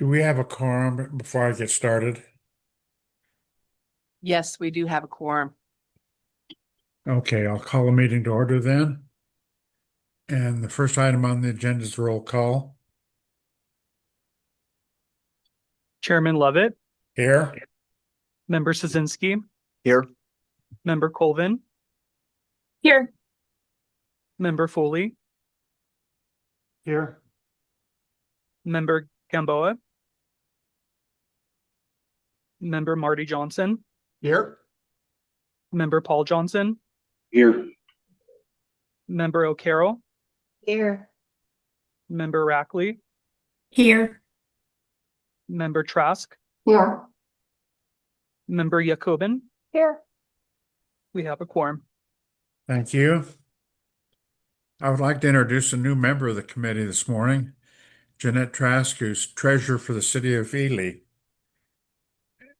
Do we have a quorum before I get started? Yes, we do have a quorum. Okay, I'll call a meeting to order then. And the first item on the agenda is roll call. Chairman Lovett, Here. Member Szynski, Here. Member Colvin, Here. Member Foley, Here. Member Gamboa, Member Marty Johnson, Here. Member Paul Johnson, Here. Member O'Carroll, Here. Member Rackley, Here. Member Trask, Here. Member Jacobin. Here. We have a quorum. Thank you. I would like to introduce a new member of the committee this morning, Jeanette Trask, who's treasurer for the city of Ely.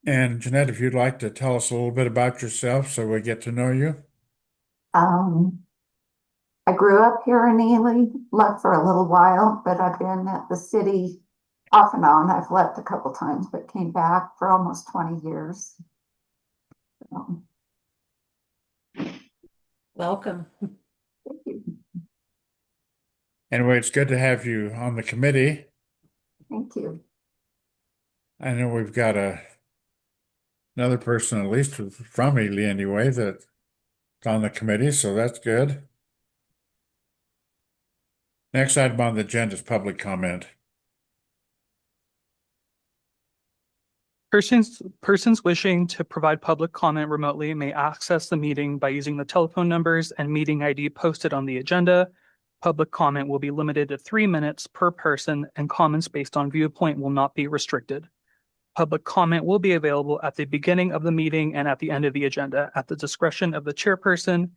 And Jeanette, if you'd like to tell us a little bit about yourself so we get to know you. I grew up here in Ely, left for a little while, but I've been at the city off and on. I've left a couple times, but came back for almost 20 years. So, Welcome. thank you. Anyway, it's good to have you on the committee. Thank you. I know we've got another person, at least from Ely anyway, that's on the committee, so that's good. Next item on the agenda is public comment. Persons wishing to provide public comment remotely may access the meeting by using the telephone numbers and meeting ID posted on the agenda. Public comment will be limited to 3 minutes per person, and comments based on viewpoint will not be restricted. Public comment will be available at the beginning of the meeting and at the end of the agenda at the discretion of the chairperson.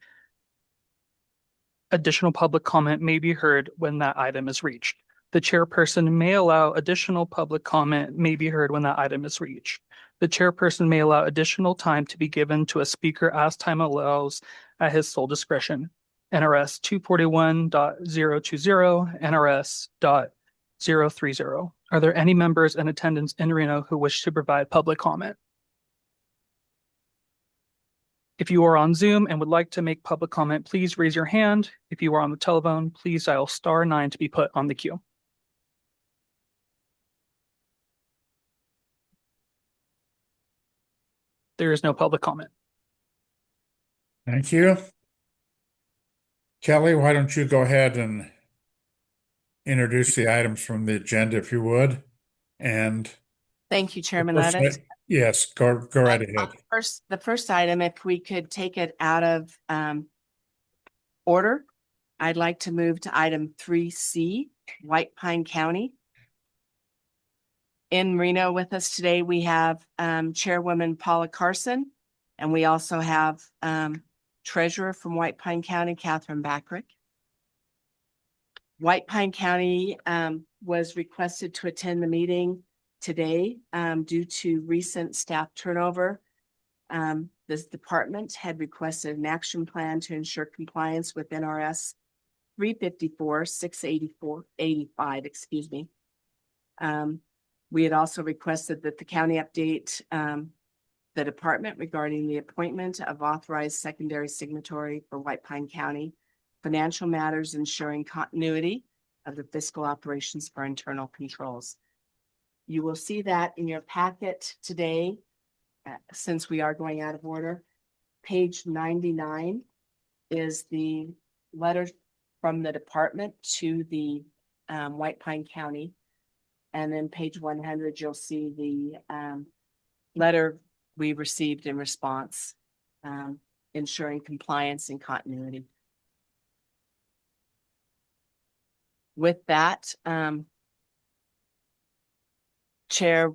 Additional public comment may be heard when that item is reached. The chairperson may allow additional public comment may be heard when that item is reached. The chairperson may allow additional time to be given to a speaker as time allows at his sole discretion. NRS 241.020, NRS.030. Are there any members in attendance in Reno who wish to provide public comment? If you are on Zoom and would like to make public comment, please raise your hand. If you are on the telephone, please dial *9 to be put on the queue. There is no public comment. Thank you. Kelly, why don't you go ahead and introduce the items from the agenda, if you would? And Thank you, Chairman first- Levitt. Yes, go right ahead. The first item, if we could take it out of order, I'd like to move to item 3C, White Pine County. In Reno with us today, we have Chairwoman Paula Carson, and we also have Treasurer from White Pine County, Catherine Backrick. White Pine County was requested to attend the meeting today due to recent staff turnover. This department had requested an action plan to ensure compliance with NRS 354-684-85, excuse me. We had also requested that the county update the department regarding the appointment of authorized secondary signatory for White Pine County, financial matters ensuring continuity of the fiscal operations for internal controls. You will see that in your packet today, since we are going out of order. Page 99 is the letter from the department to the White Pine County. And then page 100, you'll see the letter we received in response, ensuring compliance and continuity. With that, Chair,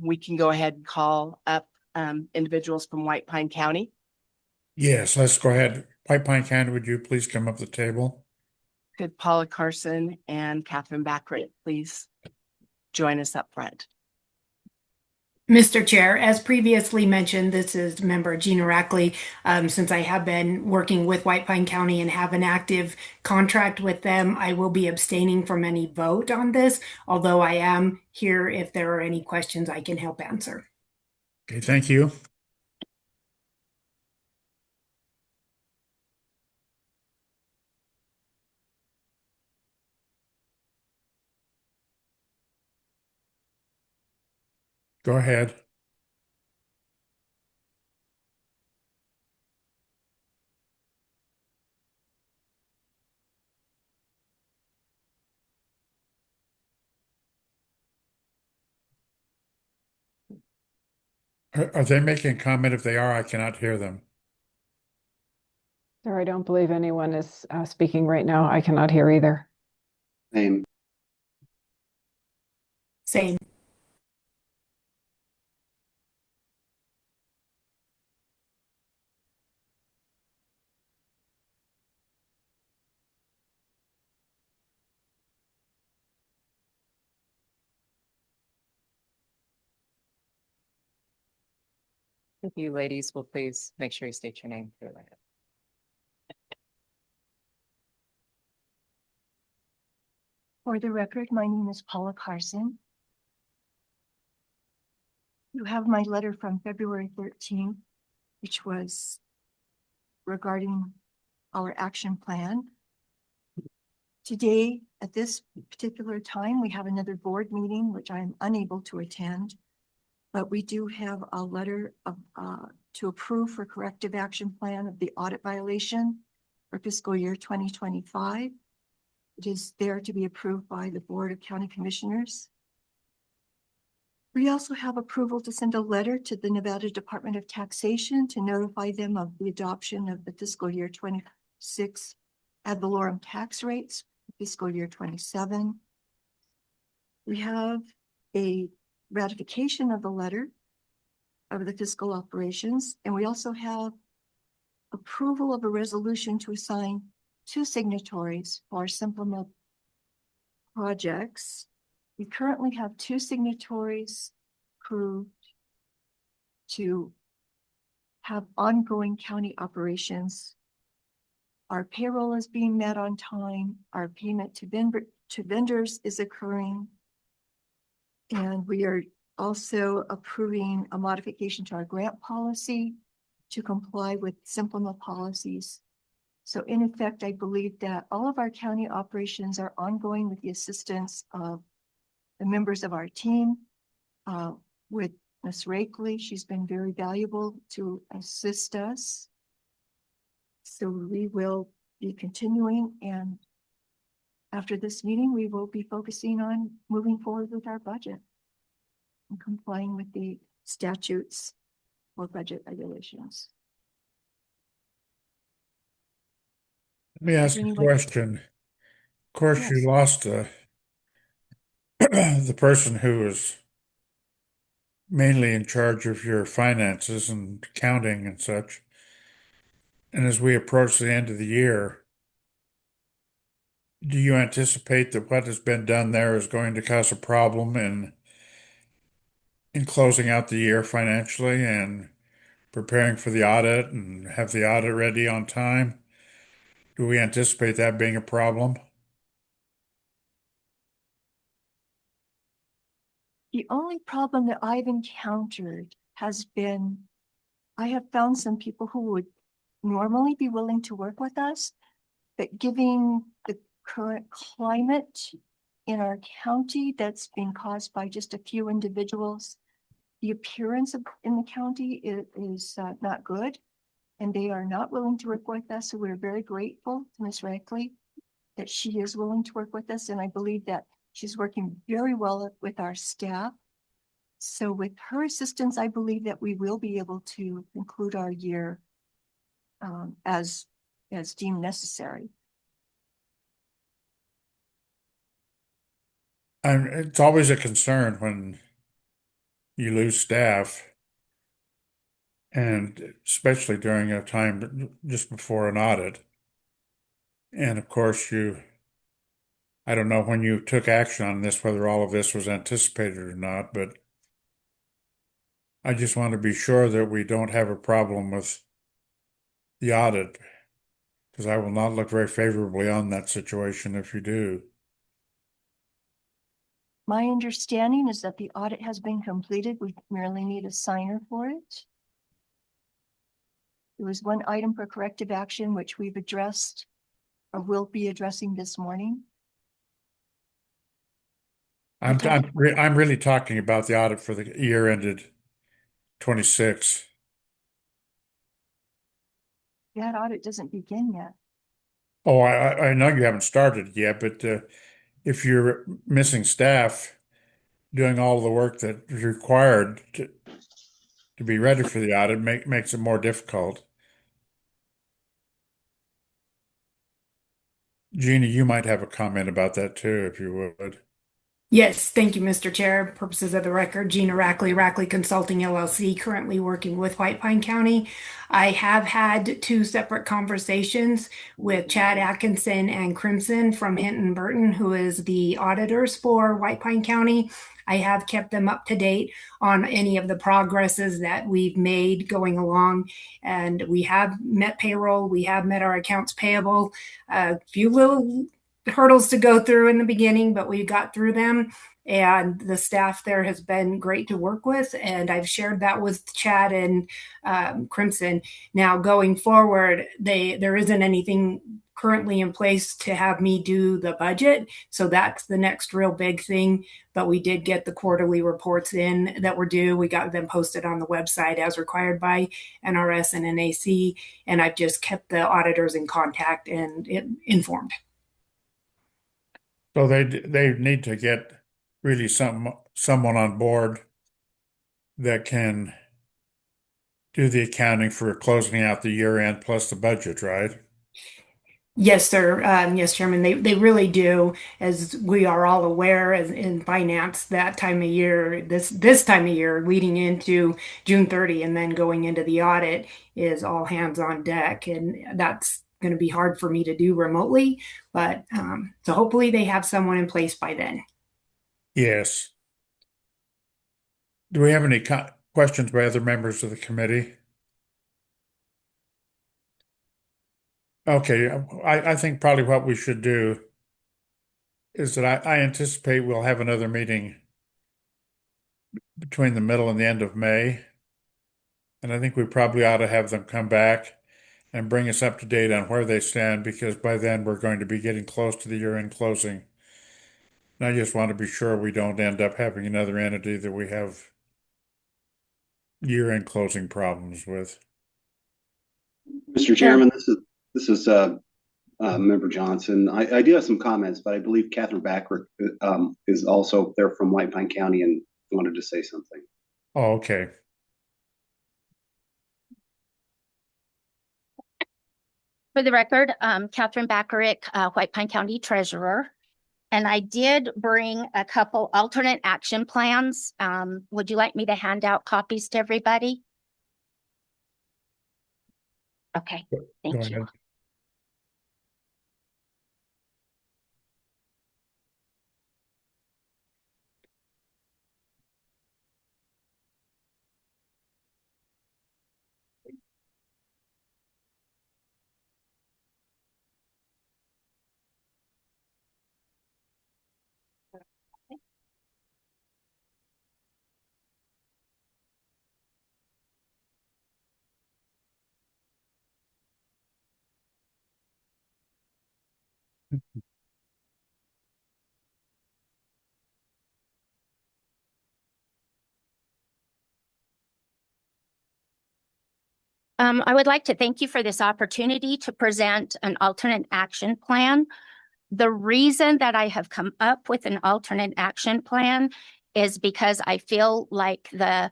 we can go ahead and call up individuals from White Pine County. Yes, let's go ahead. White Pine County, would you please come up to the table? Could Paula Carson and Catherine Backrick please join us up front? Mr. Chair, as previously mentioned, this is member Gina Rackley. Since I have been working with White Pine County and have an active contract with them, I will be abstaining from any vote on this, although I am here if there are any questions I can help answer. Okay, thank you. Go ahead. Are they making a comment? If they are, I cannot hear them. Sir, I don't believe anyone is speaking right now. I cannot hear either. Same. Same. If you ladies will please make sure you state your name for the record. For the record, my name is Paula Carson. You have my letter from February 13th, which was regarding our action plan. Today, at this particular time, we have another board meeting, which I'm unable to attend. But we do have a letter of, to approve for corrective action plan of the audit violation for fiscal year 2025. It is there to be approved by the Board of County Commissioners. We also have approval to send a letter to the Nevada Department of Taxation to notify them of the adoption of the fiscal year 26 ad valorem tax rates, fiscal year 27. We have a ratification of the letter of the fiscal operations, and we also have approval of a resolution to assign 2 signatories for Simplima projects. We currently have 2 signatories approved to have ongoing county operations. Our payroll is being met on time. Our payment to vendors is occurring. And we are also approving a modification to our grant policy to comply with Simplima policies. So in effect, I believe that all of our county operations are ongoing with the assistance of the members of our team. With Ms. Rakely, she's been very valuable to assist us. So we will be continuing, and after this meeting, we will be focusing on moving forward with our budget and complying with the statutes or budget regulations. Let me ask you a question. Of course, Yes. you lost the person who was mainly in charge of your finances and accounting and such. And as we approach the end of the year, do you anticipate that what has been done there is going to cause a problem in closing out the year financially and preparing for the audit and have the audit ready on time? Do we anticipate that being a problem? The only problem that I've encountered has been, I have found some people who would normally be willing to work with us, but given the current climate in our county that's been caused by just a few individuals, the appearance in the county is not good, and they are not willing to work with us. So we're very grateful to Ms. Rackley that she is willing to work with us, and I believe that she's working very well with our staff. So with her assistance, I believe that we will be able to conclude our year as deemed necessary. It's always a concern when you lose staff, and especially during a time just before an audit. And of course, I don't know when you took action on this, whether all of this was anticipated or not, but I just want to be sure that we don't have a problem with the audit, because I will not look very favorably on that situation if you do. My understanding is that the audit has been completed. We merely need a signer for it. There was one item for corrective action, which we've addressed or will be addressing this morning. I'm really talking about the audit for the year ended 26. That audit doesn't begin yet. Oh, I know you haven't started yet, but if you're missing staff doing all the work that is required to be ready for the audit, makes it more difficult. Jeannie, you might have a comment about that too, if you would. Yes, thank you, Mr. Chair. Purposes of the record, Gina Rackley, Rackley Consulting LLC, currently working with White Pine County. I have had two separate conversations with Chad Atkinson and Crimson from Hinton Burton, who is the auditors for White Pine County. I have kept them up to date on any of the progresses that we've made going along, and we have met payroll, we have met our accounts payable, a few little hurdles to go through in the beginning, but we got through them. And the staff there has been great to work with. And I've shared that with Chad and Crimson. Now, going forward, there isn't anything currently in place to have me do the budget. So that's the next real big thing. But we did get the quarterly reports in that were due. We got them posted on the website as required by NRS and NAC. And I've just kept the auditors in contact and informed. So they need to get really someone on board that can do the accounting for closing out the year end plus the budget, right? Yes, sir. Yes, Chairman. They really do, as we are all aware, as in finance, that time of year, this time of year, leading into June 30, and then going into the audit, is all hands on deck, and that's going to be hard for me to do remotely. But so hopefully they have someone in place by then. Yes. Do we have any questions by other members of the committee? Okay, I think probably what we should do is that I anticipate we'll have another meeting between the middle and the end of May. And I think we probably ought to have them come back and bring us up to date on where they stand, because by then we're going to be getting close to the year-end closing. And I just want to be sure we don't end up having another entity that we have year-end closing problems with. Mr. Chairman, this is Member Johnson. I do have some comments, but I believe Catherine Backrick is also there from White Pine County and wanted to say something. Oh, okay. For the record, Catherine Backerick, White Pine County Treasurer. And I did bring a couple alternate action plans. Would you like me to hand out copies to everybody? Okay, thank you. I would like to thank you for this opportunity to present an alternate action plan. The reason that I have come up with an alternate action plan is because I feel like the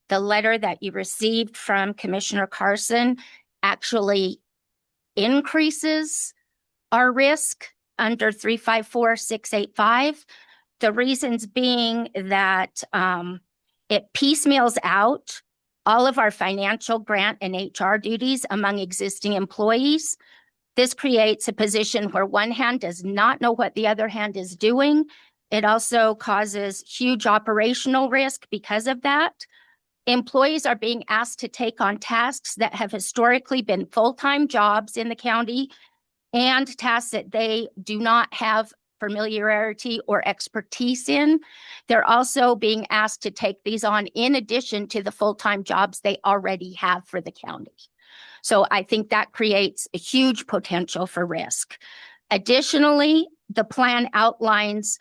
letter that you received from Commissioner Carson actually increases our risk under 354685. The reasons being that it piecemeals out all of our financial, grant, and HR duties among existing employees. This creates a position where one hand does not know what the other hand is doing. It also causes huge operational risk because of that. employees are being asked to take on tasks that have historically been full-time jobs in the county and tasks that they do not have familiarity or expertise in. They're also being asked to take these on in addition to the full-time jobs they already have for the county. So I think that creates a huge potential for risk. Additionally, the plan outlines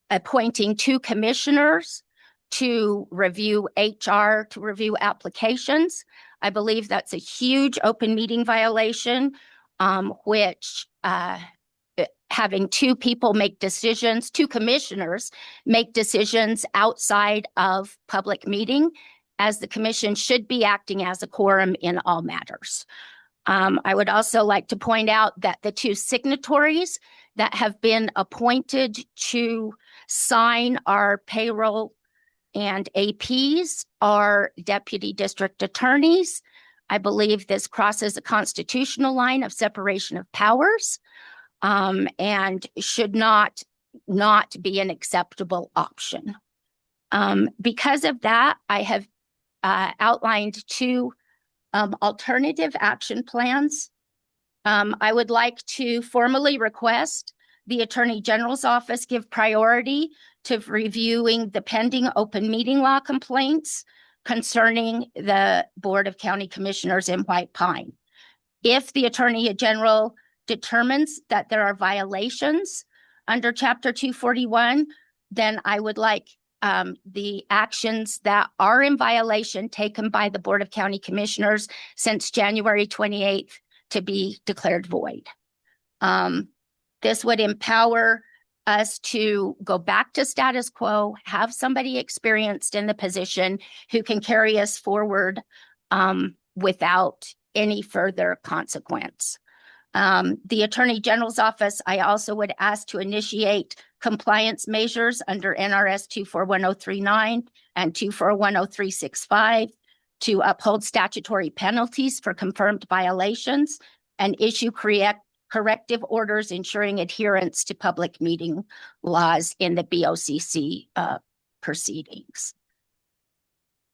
appointing 2 commissioners to review HR, to review applications. I believe that's a huge open meeting violation, which having 2 people make decisions, 2 commissioners make decisions outside of public meeting, as the commission should be acting as a quorum in all matters. I would also like to point out that the 2 signatories that have been appointed to sign our payroll and APs are deputy district attorneys. I believe this crosses a constitutional line of separation of powers, and should not be an acceptable option. Because of that, I have outlined 2 alternative action plans. I would like to formally request the Attorney General's office give priority to reviewing the pending open meeting law complaints concerning the Board of County Commissioners in White Pine. If the Attorney General determines that there are violations under Chapter 241, then I would like the actions that are in violation taken by the Board of County Commissioners since January 28th to be declared void. This would empower us to go back to status quo, have somebody experienced in the position who can carry us forward without any further consequence. The Attorney General's office, I also would ask to initiate compliance measures under NRS 241039 and 241035 to uphold statutory penalties for confirmed violations and issue corrective orders ensuring adherence to public meeting laws in the BOCC proceedings.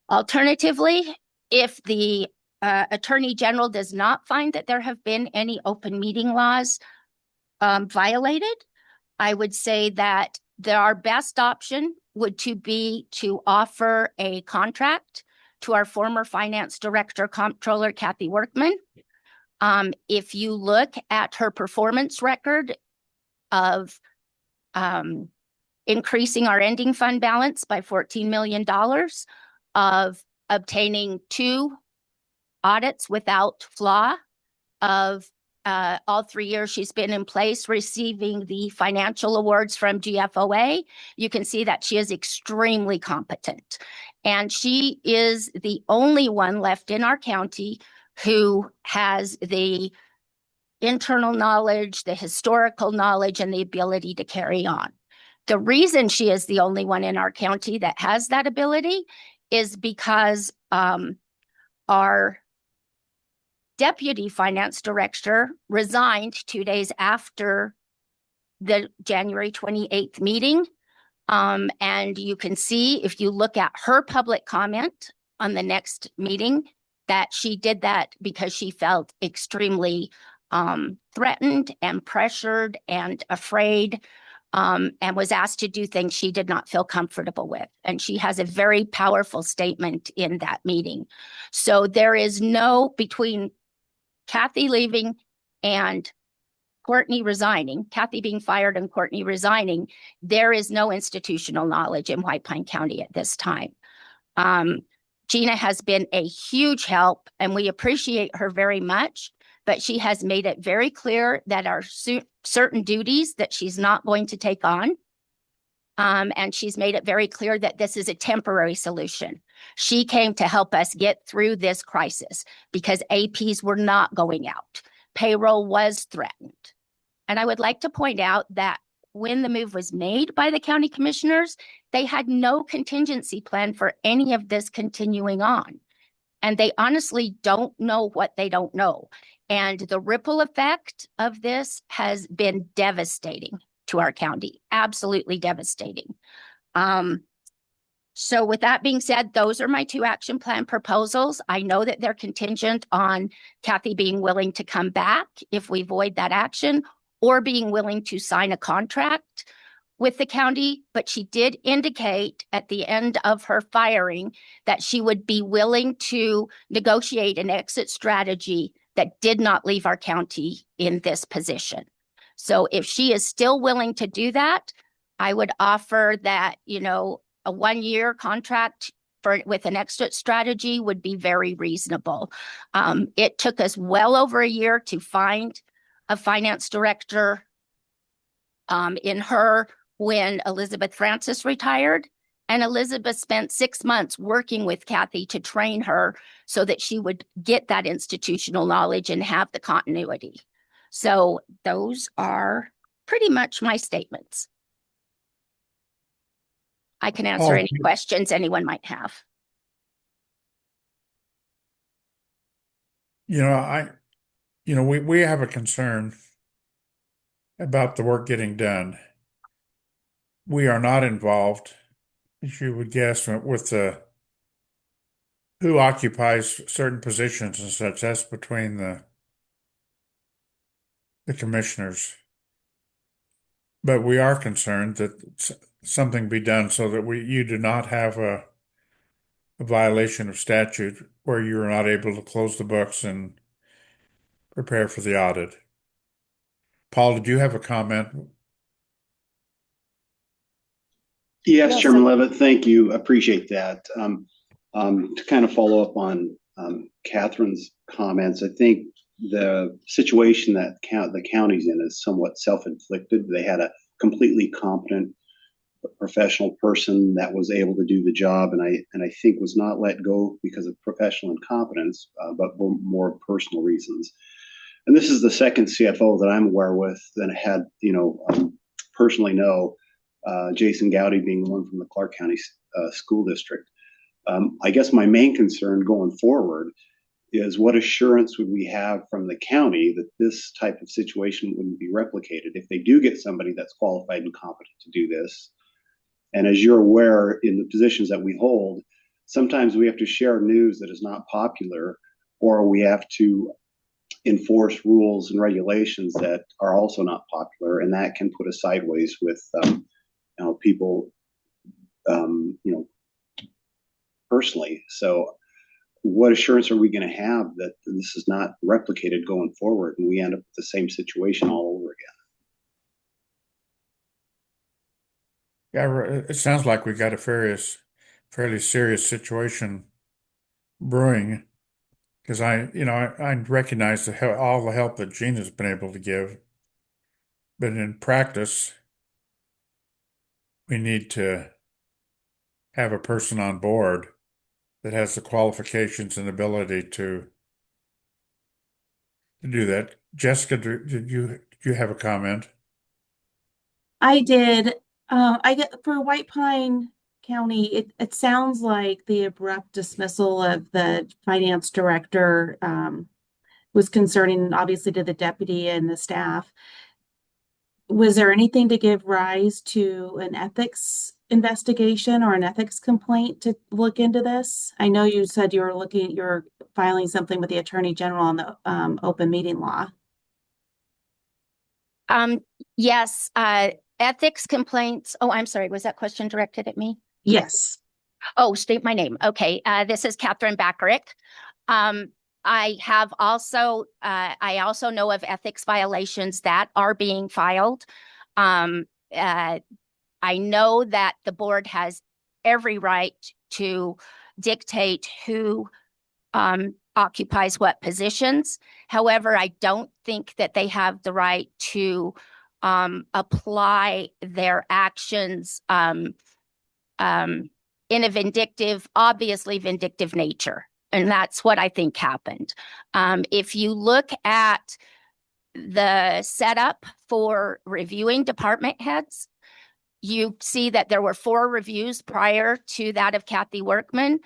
Alternatively, if the Attorney General does not find that there have been any open meeting laws violated, I would say that our best option would be to offer a contract to our former finance director, comptroller, Kathy Workman. If you look at her performance record of increasing our ending fund balance by $14 million, of obtaining 2 audits without flaw, of all 3 years she's been in place, receiving the financial awards from GFOA, you can see that she is extremely competent. And she is the only one left in our county who has the internal knowledge, the historical knowledge, and the ability to carry on. The reason she is the only one in our county that has that ability is because our deputy finance director resigned 2 days after the January 28th meeting. And you can see, if you look at her public comment on the next meeting, that she did that because she felt extremely threatened and pressured and afraid, and was asked to do things she did not feel comfortable with. And she has a very powerful statement in that meeting. So there is no, between Kathy leaving and Courtney resigning, Kathy being fired and Courtney resigning, there is no institutional knowledge in White Pine County at this time. Gina has been a huge help and we appreciate her very much, but she has made it very clear that are certain duties that she's not going to take on. And she's made it very clear that this is a temporary solution. She came to help us get through this crisis because APs were not going out. Payroll was threatened. And I would like to point out that when the move was made by the county commissioners, they had no contingency plan for any of this continuing on. And they honestly don't know what they don't know. And the ripple effect of this has been devastating to our county, absolutely devastating. So with that being said, those are my two action plan proposals. I know that they're contingent on Kathy being willing to come back if we void that action, or being willing to sign a contract with the county, but she did indicate at the end of her firing that she would be willing to negotiate an exit strategy that did not leave our county in this position. So if she is still willing to do that, I would offer that, a 1-year contract with an exit strategy would be very reasonable. It took us well over a year to find a finance director in her when Elizabeth Francis retired. And Elizabeth spent 6 months working with Kathy to train her so that she would get that institutional knowledge and have the continuity. So those are pretty much my statements. I can answer any questions anyone might have. We have a concern about the work getting done. We are not involved, as you would guess, with who occupies certain positions and such. That's between the commissioners. But we are concerned that something be done so that you do not have a violation of statute where you're not able to close the books and prepare for the audit. Paul, did you have a comment? Yes, Chairman Levitt, thank you. Appreciate that. To kind of follow up on Catherine's comments, I think the situation that the county's in is somewhat self-inflicted. They had a completely competent professional person that was able to do the job, and I think was not let go because of professional incompetence, but more personal reasons. And this is the second CFO that I'm aware with that I had, personally know, Jason Gowdy being the one from the Clark County School District. I guess my main concern going forward is what assurance would we have from the county that this type of situation wouldn't be replicated if they do get somebody that's qualified and competent to do this. And as you're aware, in the positions that we hold, sometimes we have to share news that is not popular, or we have to enforce rules and regulations that are also not popular, and that can put us sideways with people, personally. So what assurance are we going to have that this is not replicated going forward and we end up with the same situation all over again? Yeah, it sounds like we got a fairly serious situation brewing, because I recognize all the help that Gina's been able to give, but in practice, we need to have a person on board that has the qualifications and ability to do that. Jessica, did you have a comment? I did. I get for White Pine County, it sounds like the abrupt dismissal of the finance director was concerning, obviously, to the deputy and the staff. Was there anything to give rise to an ethics investigation or an ethics complaint to look into this? I know you said you're filing something with the Attorney General on the open meeting law. Yes, ethics complaints. Oh, I'm sorry. Was that question directed at me? Yes. Oh, state my name. Okay. This is Catherine Backerick. I also know of ethics violations that are being filed. I know that the board has every right to dictate who occupies what positions. However, I don't think that they have the right to apply their actions in a obviously vindictive nature. And that's what I think happened. If you look at the setup for reviewing department heads, you see that there were 4 reviews prior to that of Kathy Workman.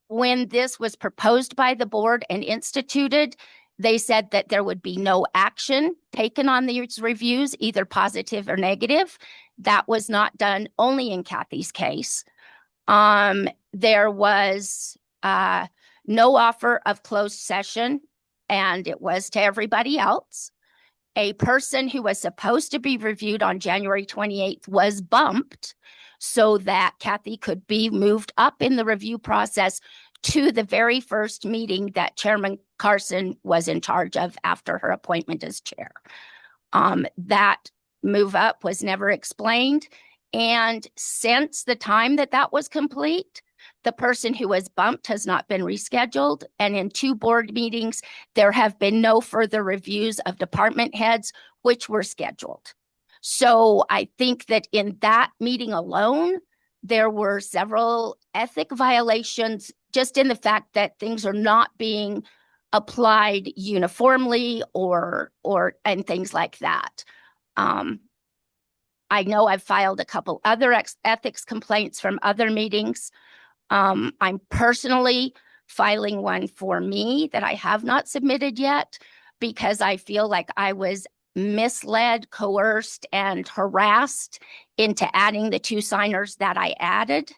When this was proposed by the board and instituted, they said that there would be no action taken on these reviews, either positive or negative. That was not done only in Kathy's case. There was no offer of closed session, and it was to everybody else. A person who was supposed to be reviewed on January 28th was bumped so that Kathy could be moved up in the review process to the very first meeting that Chairman Carson was in charge of after her appointment as chair. That move up was never explained. And since the time that was complete, the person who was bumped has not been rescheduled. And in 2 board meetings, there have been no further reviews of department heads, which were scheduled. So I think that in that meeting alone, there were several ethic violations just in the fact that things are not being applied uniformly and things like that. I know I've filed a couple other ethics complaints from other meetings. I'm personally filing one for me that I have not submitted yet because I feel like I was misled, coerced, and harassed into adding the 2 signers that I added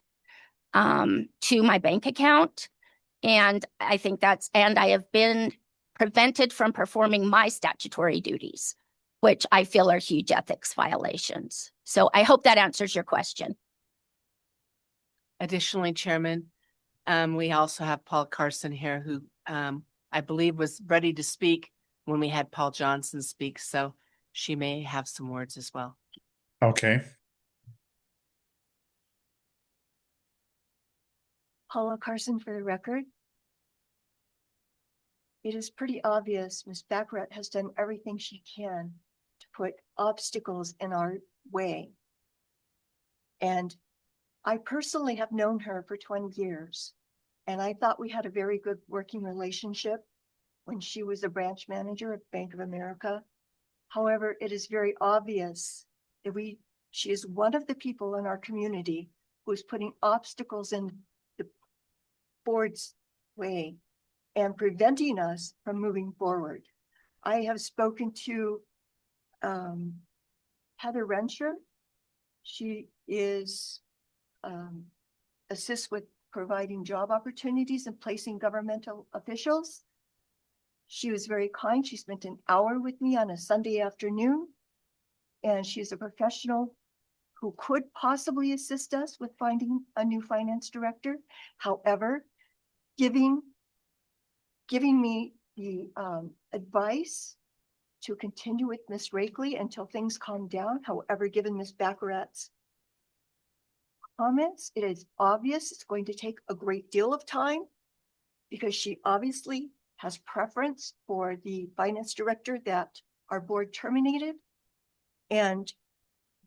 to my bank account. And I think and I have been prevented from performing my statutory duties, which I feel are huge ethics violations. So I hope that answers your question. Additionally, Chairman, we also have Paul Carson here, who I believe was ready to speak when we had Paul Johnson speak. So she may have some words as well. Okay. Paula Carson for the record. It is pretty obvious Ms. Baccarat has done everything she can to put obstacles in our way. And I personally have known her for 20 years, and I thought we had a very good working relationship when she was a branch manager at Bank of America. However, it is very obvious that she is one of the people in our community who is putting obstacles in the board's way and preventing us from moving forward. I have spoken to Heather Rensher. She assists with providing job opportunities and placing governmental officials. She was very kind. She spent an hour with me on a Sunday afternoon, and she's a professional who could possibly assist us with finding a new finance director. However, giving me the advice to continue with Ms. Rakely until things calm down. However, given Ms. Baccarat's comments, it is obvious it's going to take a great deal of time because she obviously has preference for the finance director that our board terminated. And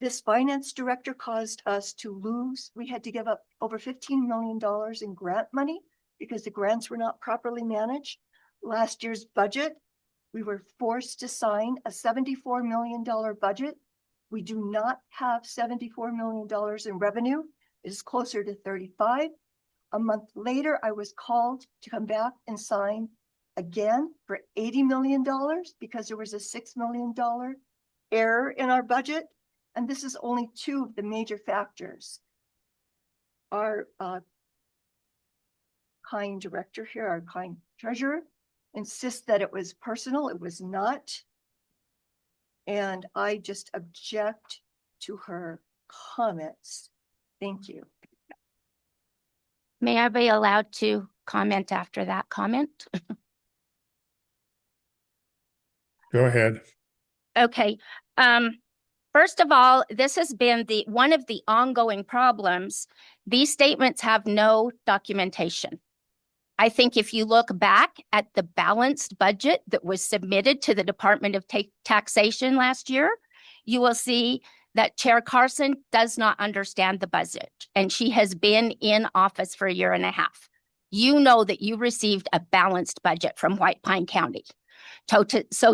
this finance director caused us to lose. We had to give up over $15 million in grant money because the grants were not properly managed. Last year's budget, we were forced to sign a $74 million budget. We do not have $74 million in revenue. It is closer to 35. A month later, I was called to come back and sign again for $80 million because there was a $6 million error in our budget. And this is only 2 of the major factors. Our kind director here, our kind treasurer, insists that it was personal. It was not. And I just object to her comments. Thank you. May I be allowed to comment after that comment? Go ahead. Okay. First of all, this has been one of the ongoing problems. These statements have no documentation. I think if you look back at the balanced budget that was submitted to the Department of Taxation last year, you will see that Chair Carson does not understand the budget, and she has been in office for a year and a half. You know that you received a balanced budget from White Pine County. So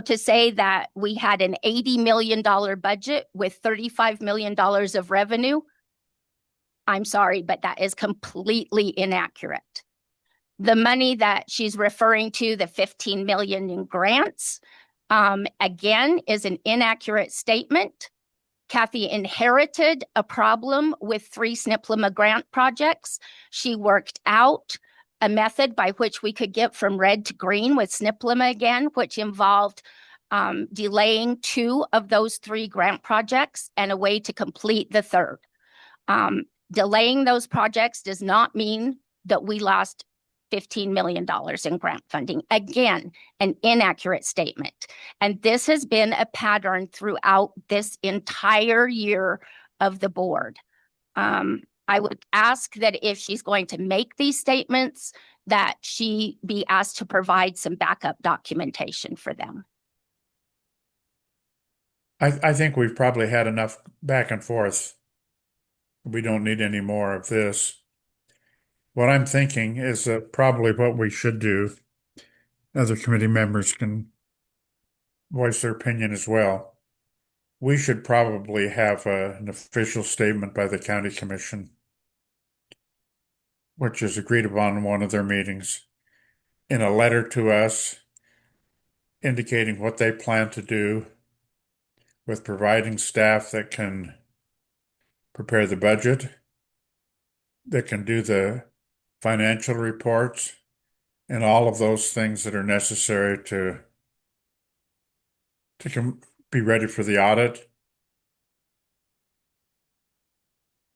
to say that we had an $80 million budget with $35 million of revenue, I'm sorry, but that is completely inaccurate. The money that she's referring to, the $15 million in grants, again, is an inaccurate statement. Kathy inherited a problem with 3 SNPLMA grant projects. She worked out a method by which we could get from red to green with SNPLMA again, which involved delaying 2 of those 3 grant projects and a way to complete the 3rd. Delaying those projects does not mean that we lost $15 million in grant funding. Again, an inaccurate statement. And this has been a pattern throughout this entire year of the board. I would ask that if she's going to make these statements, that she be asked to provide some backup documentation for them. I think we've probably had enough back and forth. We don't need any more of this. What I'm thinking is that probably what we should do, other committee members can voice their opinion as well. We should probably have an official statement by the county commission, which is agreed upon in one of their meetings, in a letter to us indicating what they plan to do with providing staff that can prepare the budget, that can do the financial reports, and all of those things that are necessary to be ready for the audit.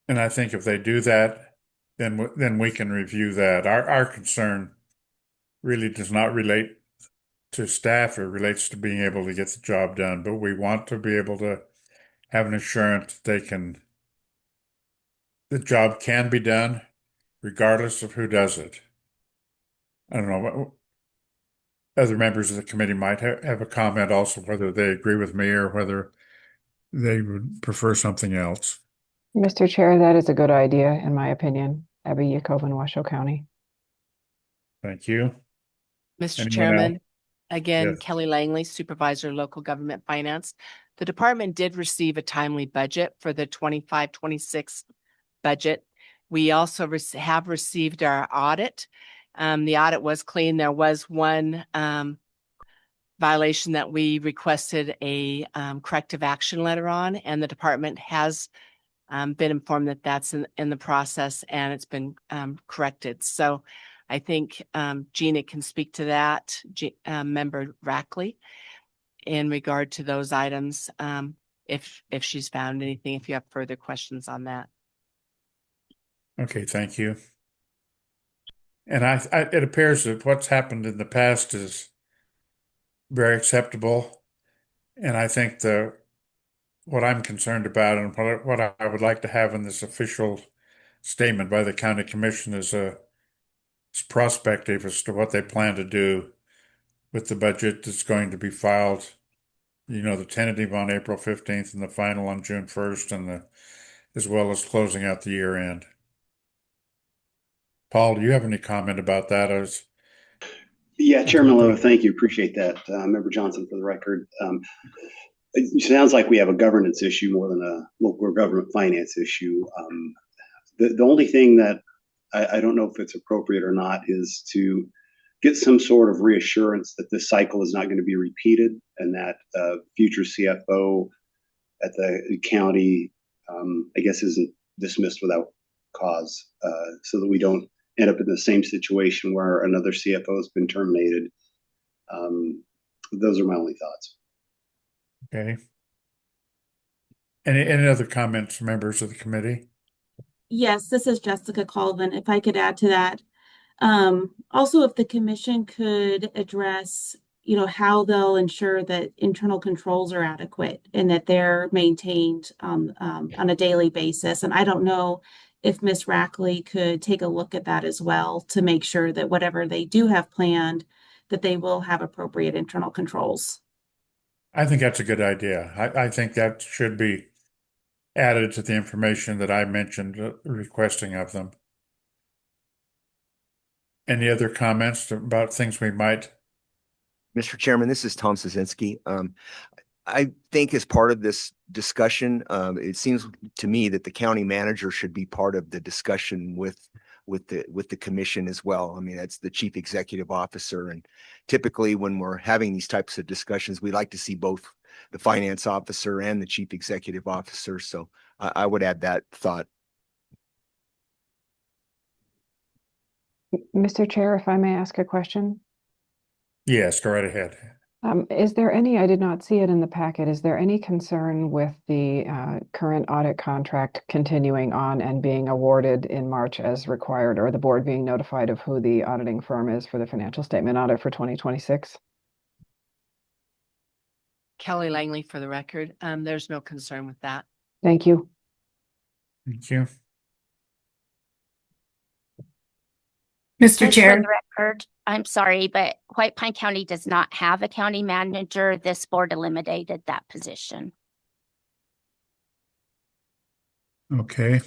And I think if they do that, then we can review that. Our concern really does not relate to staff. It relates to being able to get the job done. But we want to be able to have an assurance that the job can be done regardless of who does it. I don't know. Other members of the committee might have a comment also, whether they agree with me or whether they would prefer something else. Mr. Chair, that is a good idea, in my opinion. Abby Yacoven, Washoe County. Thank you. Mr. Anyone Chairman, else? again, Yes. Kelly Langley, Supervisor, Local Government Finance. The department did receive a timely budget for the 25-26 budget. We also have received our audit. The audit was clean. There was one violation that we requested a corrective action letter on, and the department has been informed that that's in the process and it's been corrected. So I think Gina can speak to that, Member Rackley, in regard to those items, if she's found anything, if you have further questions on that. Okay, thank you. And it appears that what's happened in the past is very acceptable. And I think what I'm concerned about and what I would like to have in this official statement by the county commission is prospective as to what they plan to do with the budget that's going to be filed. The tentative on April 15th and the final on June 1st, and as well as closing out the year end. Paul, do you have any comment about that? Yeah, Chairman Lowe, thank you. Appreciate that. Member Johnson, for the record. It sounds like we have a governance issue more than a local government finance issue. The only thing that I don't know if it's appropriate or not is to get some sort of reassurance that this cycle is not going to be repeated, and that future CFO at the county, I guess, isn't dismissed without cause, so that we don't end up in the same situation where another CFO has been terminated. Those are my only thoughts. Okay. Any other comments, members of the committee? Yes, this is Jessica Colvin. If I could add to that. Also, if the commission could address, how they'll ensure that internal controls are adequate and that they're maintained on a daily basis. And I don't know if Ms. Rackley could take a look at that as well to make sure that whatever they do have planned, that they will have appropriate internal controls. I think that's a good idea. I think that should be added to the information that I mentioned requesting of them. Any other comments about things we might? Mr. Chairman, this is Tom Szynski. I think as part of this discussion, it seems to me that the county manager should be part of the discussion with the commission as well. I mean, that's the chief executive officer. And typically when we're having these types of discussions, we like to see both the finance officer and the chief executive officer. So I would add that thought. Mr. Chair, if I may ask a question? Yes, go right ahead. Is there any, I did not see it in the packet, is there any concern with the current audit contract continuing on and being awarded in March as required, or the board being notified of who the auditing firm is for the financial statement audit for 2026? Kelly Langley for the record. There's no concern with that. Thank you. Thank you. Mr. Just for Chair. the record, I'm sorry, but White Pine County does not have a county manager. This board eliminated that position. Okay.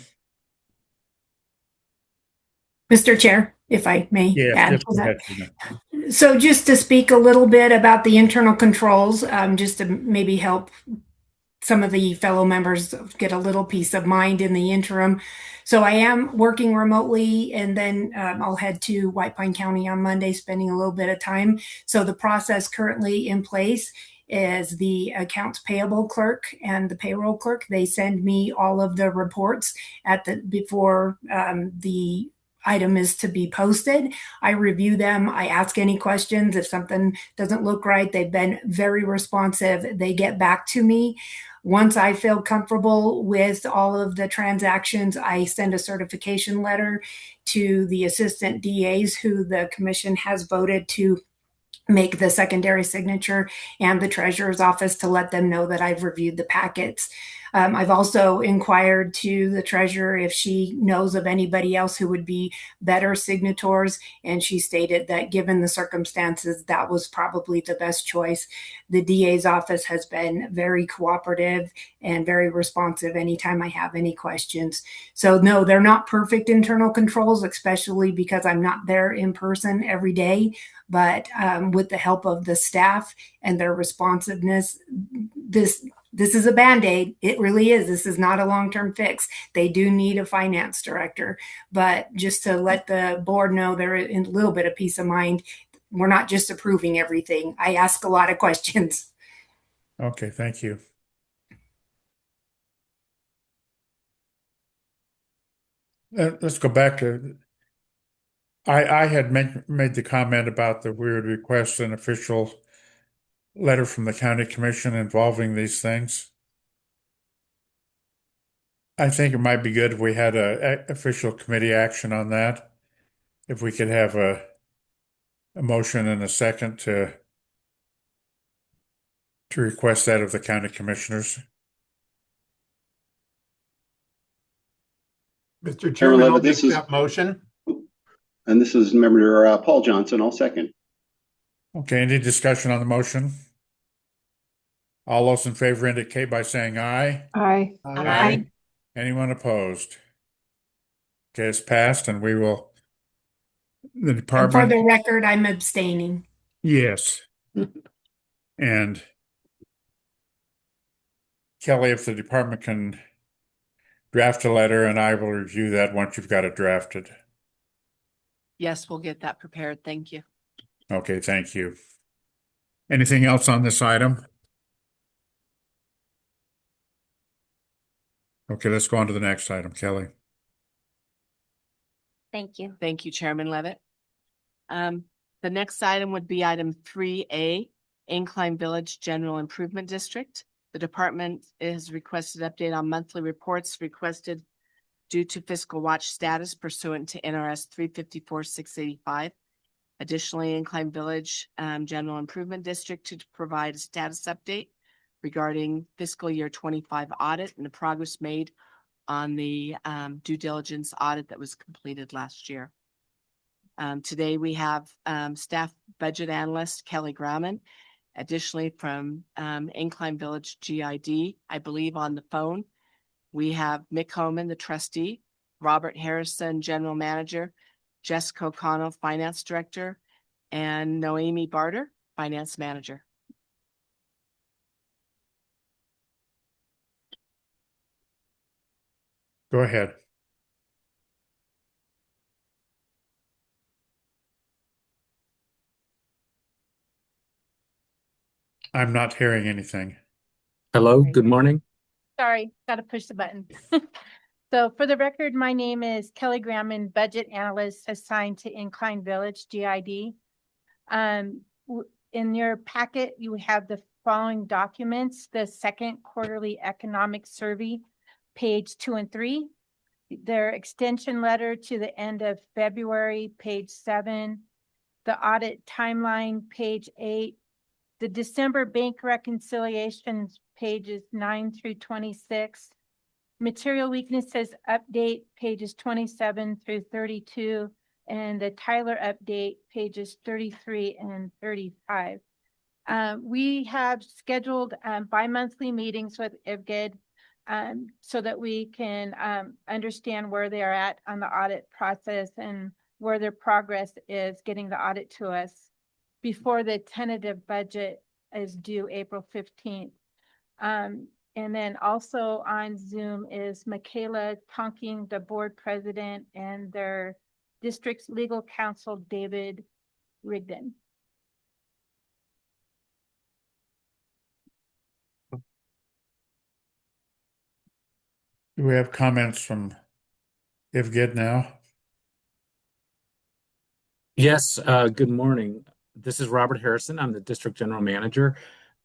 Mr. Chair, if I may Yes, add yes, to go that. ahead, Tina. So just to speak a little bit about the internal controls, just to maybe help some of the fellow members get a little peace of mind in the interim. So I am working remotely, and then I'll head to White Pine County on Monday, spending a little bit of time. So the process currently in place is the accounts payable clerk and the payroll clerk. They send me all of the reports before the item is to be posted. I review them. I ask any questions. If something doesn't look right, they've been very responsive. They get back to me. Once I feel comfortable with all of the transactions, I send a certification letter to the assistant DAs who the commission has voted to make the secondary signature, and the treasurer's office to let them know that I've reviewed the packets. I've also inquired to the treasurer if she knows of anybody else who would be better signators, and she stated that given the circumstances, that was probably the best choice. The DA's office has been very cooperative and very responsive anytime I have any questions. So no, they're not perfect internal controls, especially because I'm not there in person every day. But with the help of the staff and their responsiveness, this is a Band-Aid. It really is. This is not a long-term fix. They do need a finance director. But just to let the board know, there is a little bit of peace of mind. We're not just approving everything. I ask a lot of questions. Okay, thank you. Let's go back to, I had made the comment about that we would request an official letter from the county commission involving these things. I think it might be good if we had a official committee action on that. If we could have a motion and a second to request that of the county commissioners. Mr. Chairman, I'll Levitt, make this is- that motion. And this is Member Paul Johnson. I'll second. Okay, any discussion on the motion? All those in favor indicate by saying aye. Aye. Aye. Anyone opposed? Okay, it's passed, and we will, the And for department, the record, I'm abstaining. yes. And Kelly, if the department can draft a letter, and I will review that once you've got it drafted. Yes, we'll get that prepared. Thank you. Okay, thank you. Anything else on this item? Okay, let's go on to the next item, Kelly. Thank you. Thank you, Chairman Levitt. The next item would be item 3A, Incline Village General Improvement District. The department is requested update on monthly reports requested due to fiscal watch status pursuant to NRS 354-685. Additionally, Incline Village General Improvement District to provide a status update regarding fiscal year 25 audit and the progress made on the due diligence audit that was completed last year. Today we have staff budget analyst Kelly Grauman. Additionally, from Incline Village GID, I believe on the phone, we have Mick Homan, the trustee, Robert Harrison, general manager, Jessica O'Connell, finance director, and Noemi Barter, finance manager. Go ahead. I'm not hearing anything. Hello, Right. good morning. Sorry, got to push the button. So for the record, my name is Kelly Gramman, Budget Analyst assigned to Incline Village, GID. In your packet, you have the following documents: the second quarterly economic survey, page 2 and 3, their extension letter to the end of February, page 7, the audit timeline, page 8, the December bank reconciliations, pages 9 through 26, material weaknesses update, pages 27 through 32, and the Tyler update, pages 33 and 35. We have scheduled bi-monthly meetings with IVGID so that we can understand where they are at on the audit process and where their progress is getting the audit to us before the tentative budget is due April 15th. And then also on Zoom is Michaela Tonking, the board president, and their district's legal counsel, David Rigdon. Do we have comments from IVGID now? Yes, good morning. This is Robert Harrison. I'm the district general manager.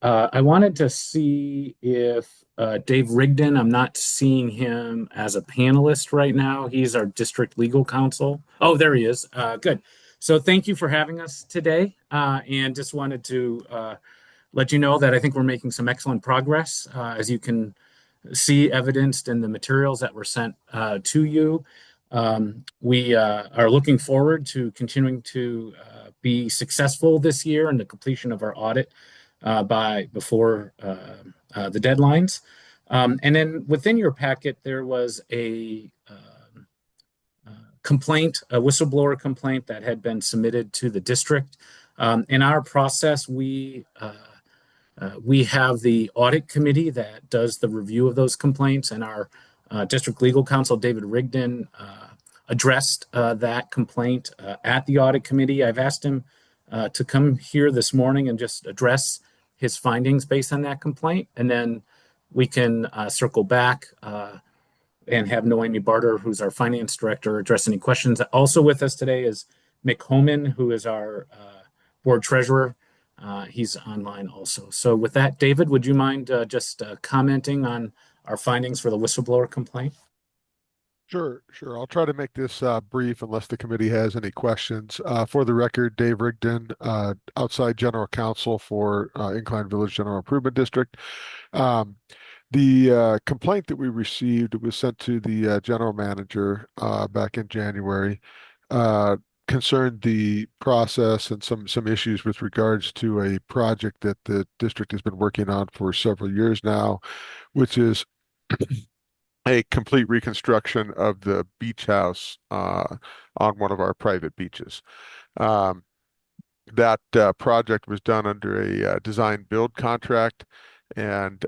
I wanted to see if Dave Rigdon, I'm not seeing him as a panelist right now. He's our district legal counsel. Oh, there he is. Good. So thank you for having us today. And just wanted to let you know that I think we're making some excellent progress, as you can see evidenced in the materials that were sent to you. We are looking forward to continuing to be successful this year in the completion of our audit before the deadlines. And then within your packet, there was a complaint, a whistleblower complaint that had been submitted to the district. In our process, we have the audit committee that does the review of those complaints, and our district legal counsel, David Rigdon, addressed that complaint at the audit committee. I've asked him to come here this morning and just address his findings based on that complaint, and then we can circle back and have Noemi Barter, who's our finance director, address any questions. Also with us today is Mick Homan, who is our board treasurer. He's online also. So with that, David, would you mind just commenting on our findings for the whistleblower complaint? Sure. I'll try to make this brief unless the committee has any questions. For the record, Dave Rigdon, outside general counsel for Incline Village General Improvement District. The complaint that we received was sent to the general manager back in January. Concerned the process and some issues with regards to a project that the district has been working on for several years now, which is a complete reconstruction of the beach house on one of our private beaches. That project was done under a design build contract, and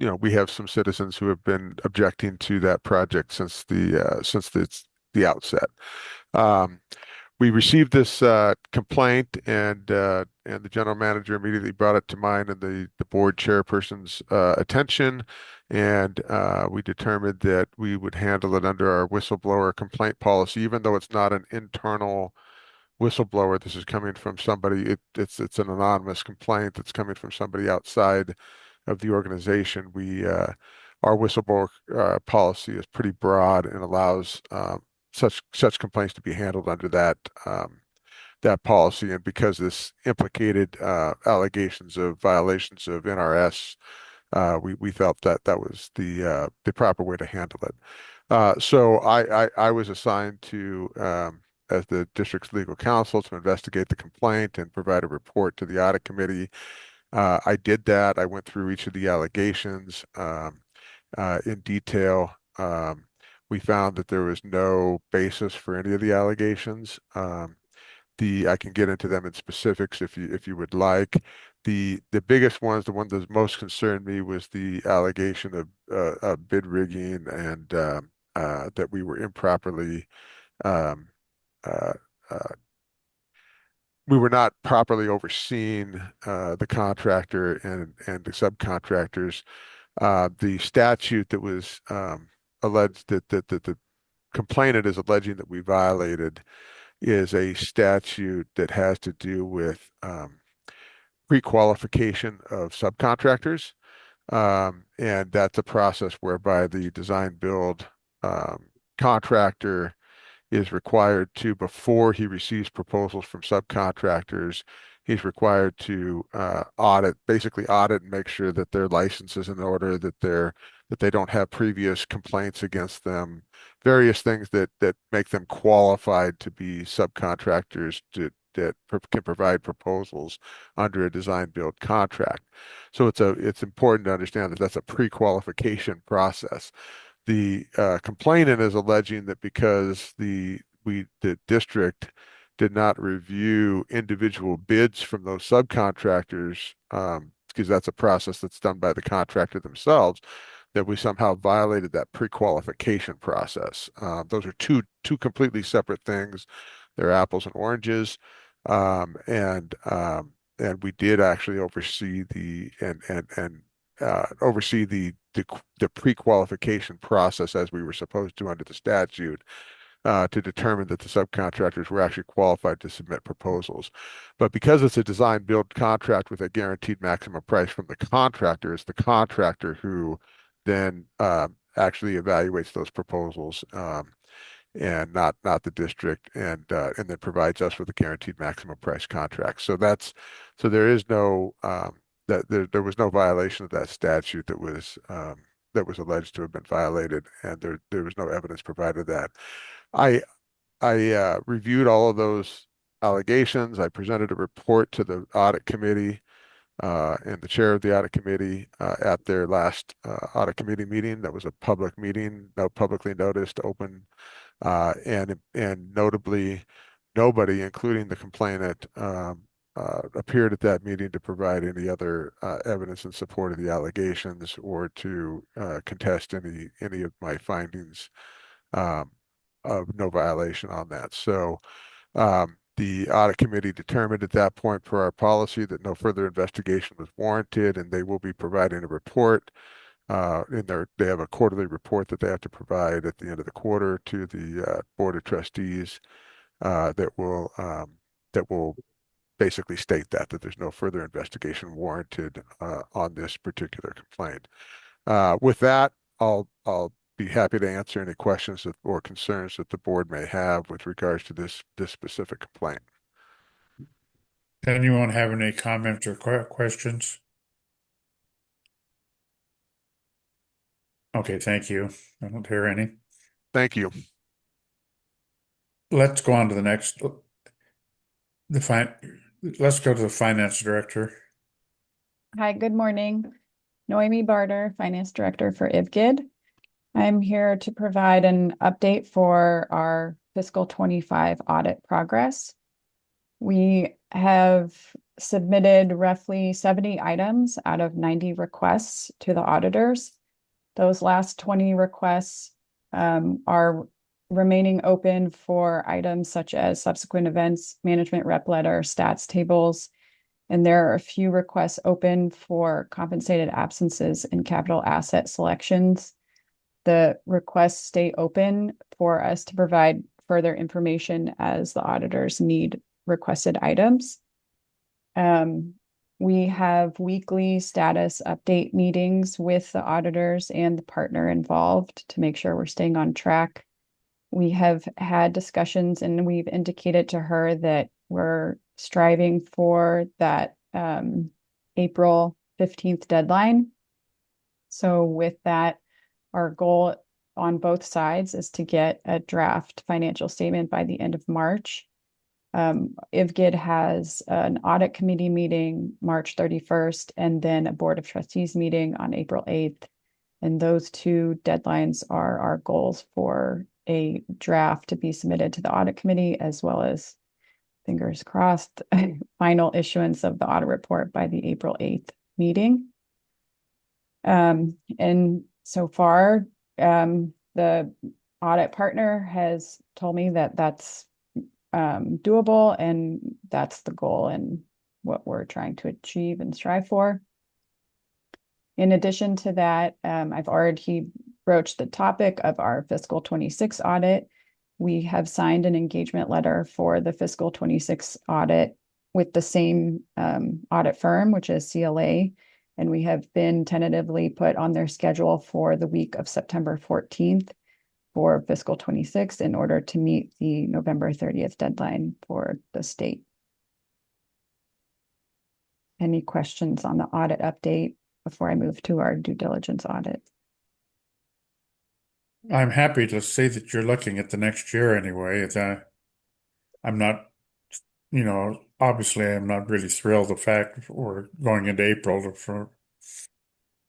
we have some citizens who have been objecting to that project since the outset. We received this complaint, and the general manager immediately brought it to mine and the board chairperson's attention, and we determined that we would handle it under our whistleblower complaint policy, even though it's not an internal whistleblower. This is coming from somebody. It's an anonymous complaint that's coming from somebody outside of the organization. Our whistleblower policy is pretty broad and allows such complaints to be handled under that policy. And because this implicated allegations of violations of NRS, we felt that was the proper way to handle it. So I was assigned to as the district's legal counsel to investigate the complaint and provide a report to the audit committee. I did that. I went through each of the allegations in detail. We found that there was no basis for any of the allegations. I can get into them in specifics if you would like. The biggest ones, the one that most concerned me, was the allegation of bid rigging and that we were improperly we were not properly overseeing the contractor and the subcontractors. The statute that was alleged that the complainant is alleging that we violated is a statute that has to do with pre-qualification of subcontractors. And that's a process whereby the design build contractor is required to, before he receives proposals from subcontractors, he's required to basically audit and make sure that their license is in order, that they don't have previous complaints against them, various things that make them qualified to be subcontractors that can provide proposals under a design build contract. So it's important to understand that that's a pre-qualification process. The complainant is alleging that because the district did not review individual bids from those subcontractors, because that's a process that's done by the contractor themselves, that we somehow violated that pre-qualification process. Those are two completely separate things. They're apples and oranges. And we did actually oversee oversee the pre-qualification process as we were supposed to under the statute, to determine that the subcontractors were actually qualified to submit proposals. But because it's a design build contract with a guaranteed maximum price from the contractor, it's the contractor who then actually evaluates those proposals, and not the district, and then provides us with a guaranteed maximum price contract. So there is no there was no violation of that statute that was alleged to have been violated, and there was no evidence provided of that. I reviewed all of those allegations. I presented a report to the audit committee and the chair of the audit committee at their last audit committee meeting. That was a public meeting, publicly noticed, open, and notably, nobody, including the complainant, appeared at that meeting to provide any other evidence in support of the allegations or to contest any of my findings of no violation on that. So the audit committee determined at that point, per our policy, that no further investigation was warranted, and they will be providing a report. They have a quarterly report that they have to provide at the end of the quarter to the Board of Trustees, that will basically state that there's no further investigation warranted on this particular complaint. With that, I'll be happy to answer any questions or concerns that the board may have with regards to this specific complaint. Anyone have any comments or questions? Okay, thank you. I don't hear any. Thank you. Let's go on to the next. Let's go to the finance director. Hi, good morning. Noemi Barter, Finance Director for IVGID. I'm here to provide an update for our fiscal 25 audit progress. We have submitted roughly 70 items out of 90 requests to the auditors. Those last 20 requests are remaining open for items such as subsequent events, management rep letter, stats tables, and there are a few requests open for compensated absences and capital asset selections. The requests stay open for us to provide further information as the auditors need requested items. We have weekly status update meetings with the auditors and the partner involved to make sure we're staying on track. We have had discussions and we've indicated to her that we're striving for that April 15th deadline. So with that, our goal on both sides is to get a draft financial statement by the end of March. IVGID has an audit committee meeting March 31st and then a Board of Trustees meeting on April 8th. And those two deadlines are our goals for a draft to be submitted to the audit committee, as well as, fingers crossed, final issuance of the audit report by the April 8th meeting. And so far, the audit partner has told me that that's doable, and that's the goal and what we're trying to achieve and strive for. In addition to that, I've already broached the topic of our fiscal 26 audit. We have signed an engagement letter for the fiscal 26 audit with the same audit firm, which is CLA, and we have been tentatively put on their schedule for the week of September 14th for fiscal 26 in order to meet the November 30th deadline for the state. Any questions on the audit update before I move to our due diligence audit? I'm happy to see that you're looking at the next year anyway. I'm not, obviously I'm not really thrilled the fact we're going into April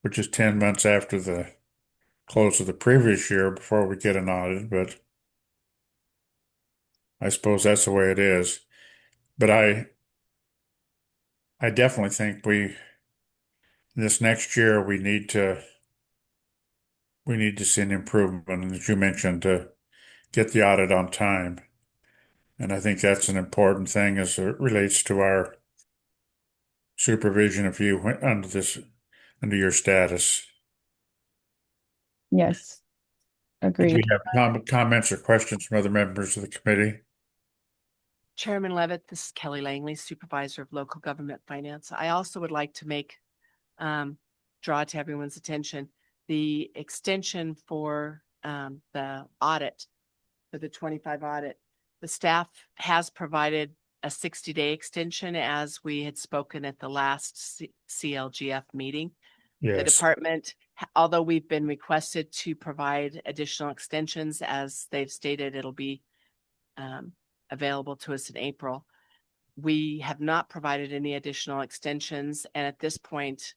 which is 10 months after the close of the previous year before we get an audit, but I suppose that's the way it is. But I definitely think this next year we need to see an improvement, and as you mentioned, to get the audit on time. And I think that's an important thing as it relates to our supervision of you under your status. Yes, Do agreed. you have comments or questions from other members of the committee? Chairman Levitt, this is Kelly Langley, Supervisor of Local Government Finance. I also would like to draw to everyone's attention the extension for the audit, for the 25 audit. The staff has provided a 60-day extension as we had spoken at the last CLGF meeting. Yes. The department, although we've been requested to provide additional extensions, as they've stated, it'll be available to us in April. We have not provided any additional extensions, and at this point,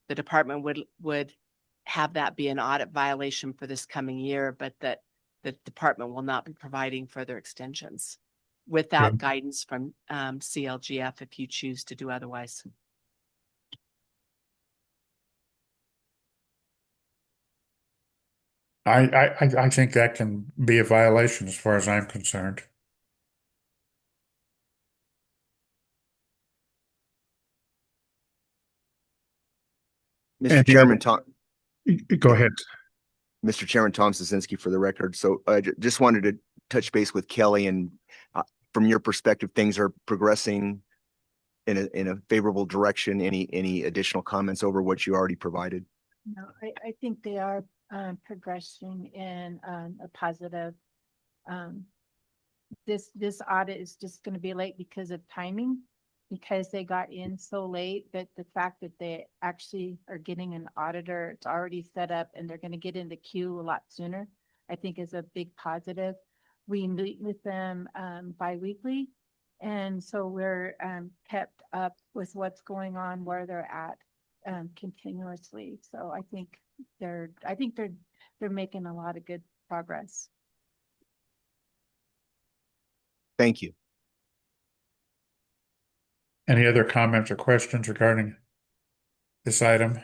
the department would have that be an audit violation for this coming year, but that the department will not be providing further extensions without guidance from CLGF if you choose to do otherwise. I think that can be a violation as far as I'm concerned. Mr. Chairman, Go ahead. Mr. Chairman, Tom Sosinski for the record. So I just wanted to touch base with Kelly, and from your perspective, things are progressing in a favorable direction. Any additional comments over what you already provided? No, I think they are progressing in a positive. This audit is just going to be late because of timing, because they got in so late, that the fact that they actually are getting an auditor, it's already set up and they're going to get in the queue a lot sooner, I think is a big positive. We meet with them bi-weekly, and so we're kept up with what's going on, where they're at continuously. So I think they're making a lot of good progress. Thank you. Any other comments or questions regarding this item?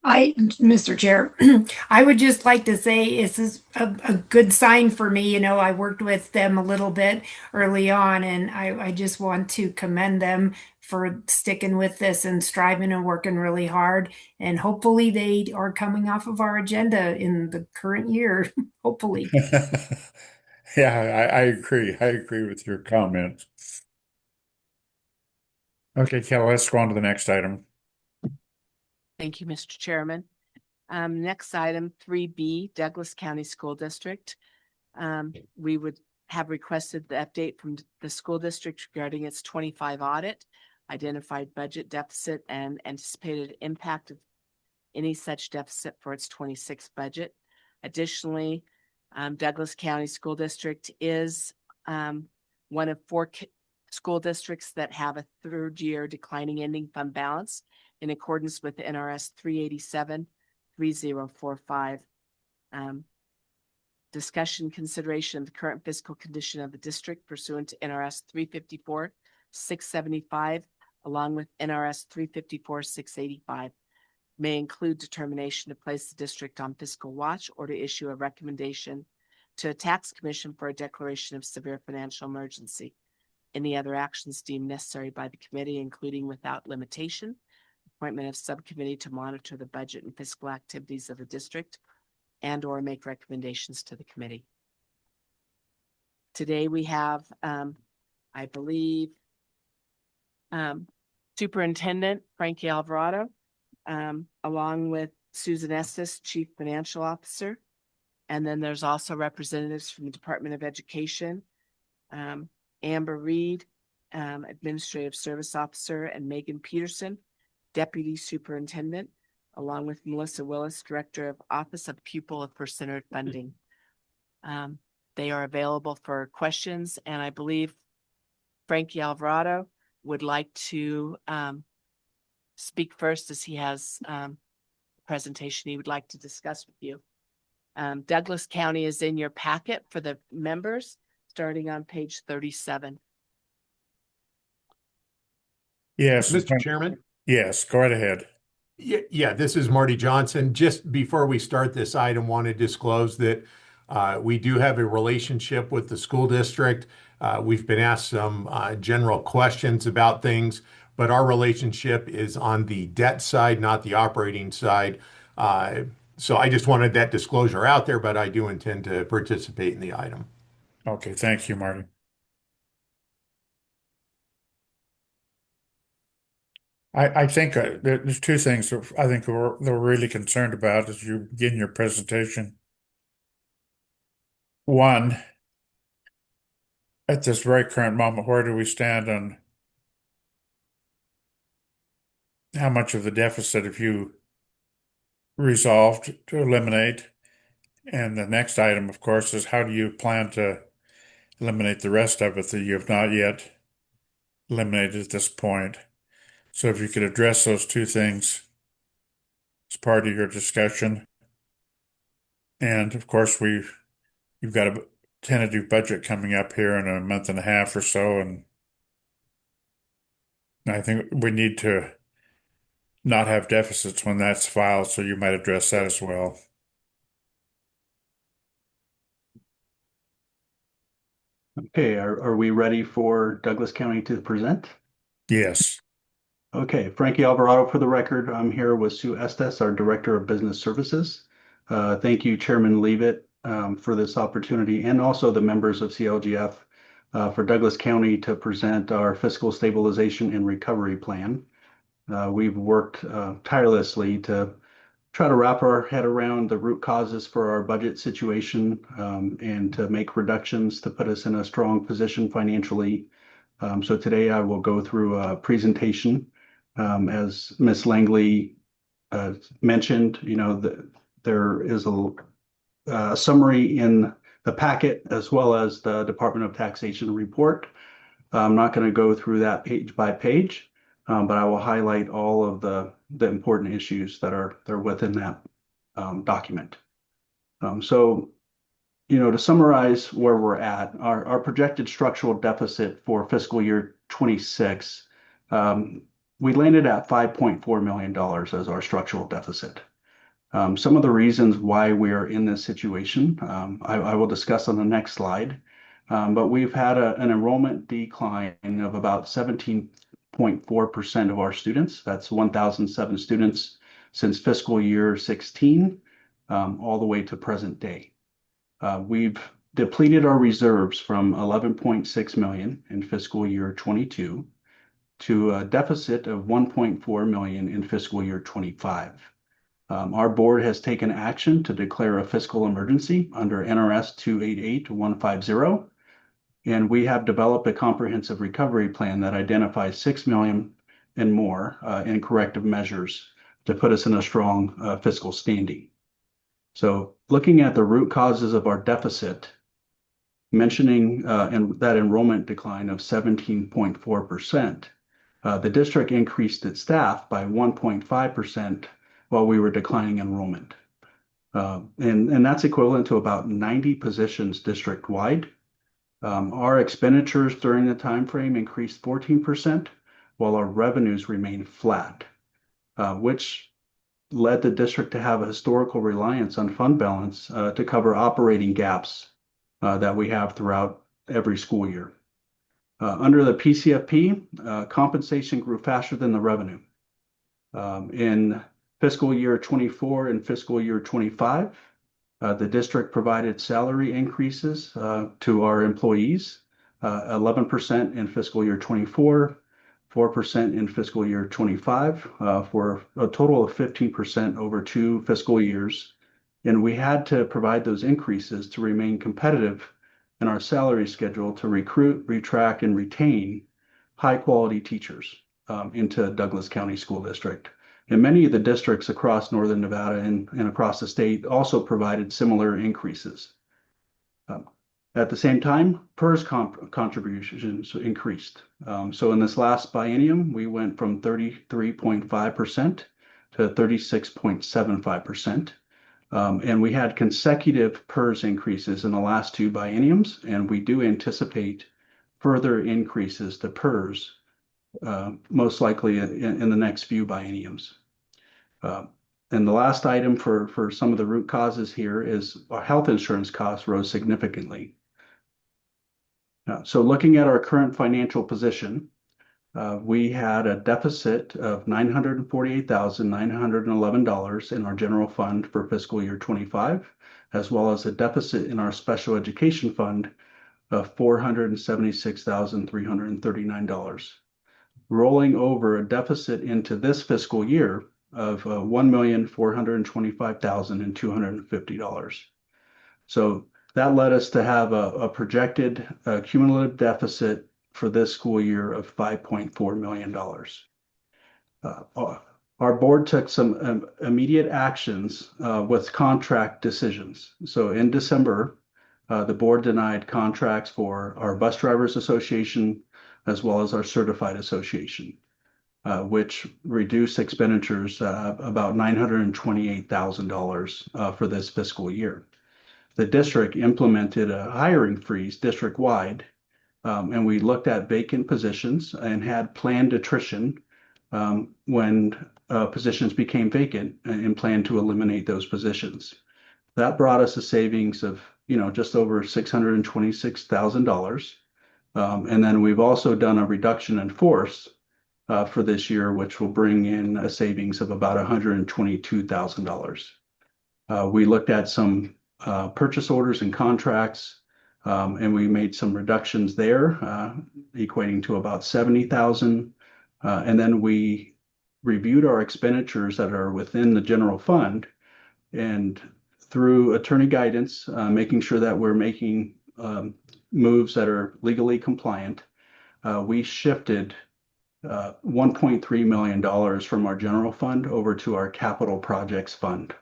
Mr. Chair, I would just like to say this is a good sign for me. I worked with them a little bit early on, and I just want to commend them for sticking with this and striving and working really hard. And hopefully they are coming off of our agenda in the current year, hopefully. Yeah, I agree. I agree with your comments. Okay, Kelly, let's go on to the next item. Thank you, Mr. Chairman. Next item, 3B, Douglas County School District. We would have requested the update from the school district regarding its 25 audit, identified budget deficit, and anticipated impact of any such deficit for its 26 budget. Additionally, Douglas County School District is one of 4 school districts that have a third-year declining ending fund balance in accordance with NRS 387-3045. Discussion consideration of the current fiscal condition of the district pursuant to NRS 354-675, along with NRS 354-685. May include determination to place the district on fiscal watch or to issue a recommendation to a tax commission for a declaration of severe financial emergency. Any other actions deemed necessary by the committee, including without limitation, appointment of subcommittee to monitor the budget and fiscal activities of the district and or make recommendations to the committee. Today we have, I believe, Superintendent Frankie Alvarado, along with Susan Estes, Chief Financial Officer. And then there's also representatives from the Department of Education, Amber Reed, Administrative Service Officer, and Megan Peterson, Deputy Superintendent, along with Melissa Willis, Director of Office of Pupil of Centered Funding. They are available for questions, and I believe Frankie Alvarado would like to speak first, as he has a presentation he would like to discuss with you. Douglas County is in your packet for the members, starting on page 37. Yes. Mr. Chairman? Yes, go right ahead. Yeah, this is Marty Johnson. Just before we start this item, want to disclose that we do have a relationship with the school district. We've been asked some general questions about things, but our relationship is on the debt side, not the operating side. So I just wanted that disclosure out there, but I do intend to participate in the item. Okay, thank you, Marty. I think there's two things that I think they're really concerned about as you begin your presentation. One, at this very current moment, where do we stand on how much of the deficit have you resolved to eliminate? And the next item, of course, is how do you plan to eliminate the rest of it that you have not yet eliminated at this point? So if you could address those two things as part of your discussion. And of course, you've got a tentative budget coming up here in a month and a half or so, and I think we need to not have deficits when that's filed, so you might address that as well. Okay, are we ready for Douglas County to present? Yes. Okay, Frankie Alvarado for the record. I'm here with Sue Estes, our Director of Business Services. Thank you, Chairman Leavitt, for this opportunity, and also the members of CLGF for Douglas County to present our fiscal stabilization and recovery plan. We've worked tirelessly to try to wrap our head around the root causes for our budget situation and to make reductions to put us in a strong position financially. So today I will go through a presentation. As Ms. Langley mentioned, there is a summary in the packet as well as the Department of Taxation report. I'm not going to go through that page by page, but I will highlight all of the important issues that are within that document. So, to summarize where we're at, our projected structural deficit for fiscal year 26, we landed at $5.4 million as our structural deficit. Some of the reasons why we are in this situation, I will discuss on the next slide, but we've had an enrollment decline of about 17.4% of our students. That's 1,007 students since fiscal year 16, all the way to present day. We've depleted our reserves from 11.6 million in fiscal year 22 to a deficit of 1.4 million in fiscal year 25. Our board has taken action to declare a fiscal emergency under NRS 288-150, and we have developed a comprehensive recovery plan that identifies 6 million and more in corrective measures to put us in a strong fiscal standing. So looking at the root causes of our deficit, mentioning that enrollment decline of 17.4%, the district increased its staff by 1.5% while we were declining enrollment. And that's equivalent to about 90 positions district-wide. Our expenditures during the time frame increased 14%, while our revenues remained flat, which led the district to have a historical reliance on fund balance to cover operating gaps that we have throughout every school year. Under the PCFP, compensation grew faster than the revenue. In fiscal year 24 and fiscal year 25, the district provided salary increases to our employees, 11% in fiscal year 24, 4% in fiscal year 25, for a total of 15% over 2 fiscal years. And we had to provide those increases to remain competitive in our salary schedule to recruit, retract, and retain high-quality teachers into Douglas County School District. And many of the districts across Northern Nevada and across the state also provided similar increases. At the same time, PERS contributions increased. So in this last biennium, we went from 33.5% to 36.75%. And we had consecutive PERS increases in the last 2 bienniums, and we do anticipate further increases to PERS, most likely in the next few bienniums. And the last item for some of the root causes here is our health insurance costs rose significantly. So looking at our current financial position, we had a deficit of $948,911 in our general fund for fiscal year 25, as well as a deficit in our special education fund of $476,339. Rolling over a deficit into this fiscal year of $1,425,250. So that led us to have a projected cumulative deficit for this school year of $5.4 million. Our board took some immediate actions with contract decisions. So in December, the board denied contracts for our Bus Drivers Association as well as our Certified Association, which reduced expenditures about $928,000 for this fiscal year. The district implemented a hiring freeze district-wide, and we looked at vacant positions and had planned attrition when positions became vacant and planned to eliminate those positions. That brought us a savings of, just over $626,000. And then we've also done a reduction in force for this year, which will bring in a savings of about $122,000. We looked at some purchase orders and contracts, and we made some reductions there, equating to about $70,000. And then we reviewed our expenditures that are within the general fund, and through attorney guidance, making sure that we're making moves that are legally compliant, we shifted $1.3 million from our general fund over to our capital projects fund.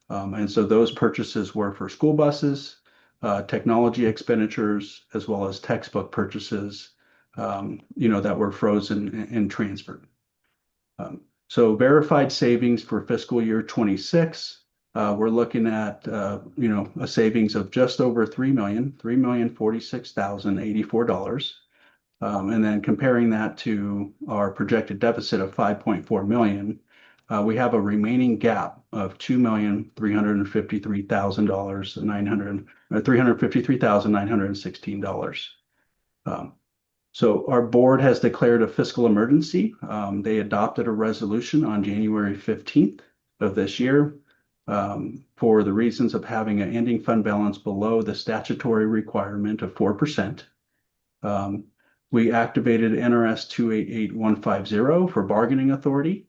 And so those purchases were for school buses, technology expenditures, as well as textbook purchases, that were frozen and transferred. So verified savings for fiscal year 26, we're looking at, a savings of just over $3,046,084. And then comparing that to our projected deficit of $5.4 million, we have a remaining gap of $353,916. So our board has declared a fiscal emergency. They adopted a resolution on January 15th of this year for the reasons of having an ending fund balance below the statutory requirement of 4%. We activated NRS 288150 for bargaining authority.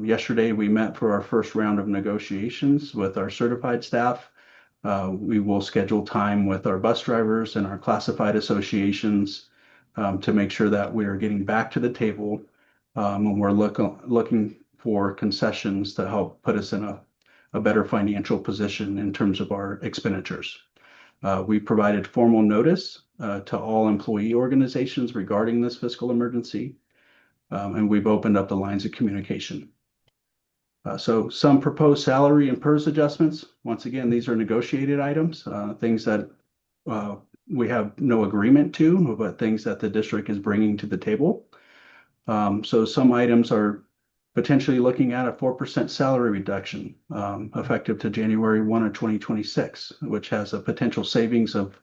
Yesterday, we met for our first round of negotiations with our certified staff. We will schedule time with our bus drivers and our classified associations to make sure that we are getting back to the table when we're looking for concessions to help put us in a better financial position in terms of our expenditures. We provided formal notice to all employee organizations regarding this fiscal emergency, and we've opened up the lines of communication. So some proposed salary and PERS adjustments. Once again, these are negotiated items, things that we have no agreement to, but things that the district is bringing to the table. So some items are potentially looking at a 4% salary reduction effective to January 1 of 2026, which has a potential savings of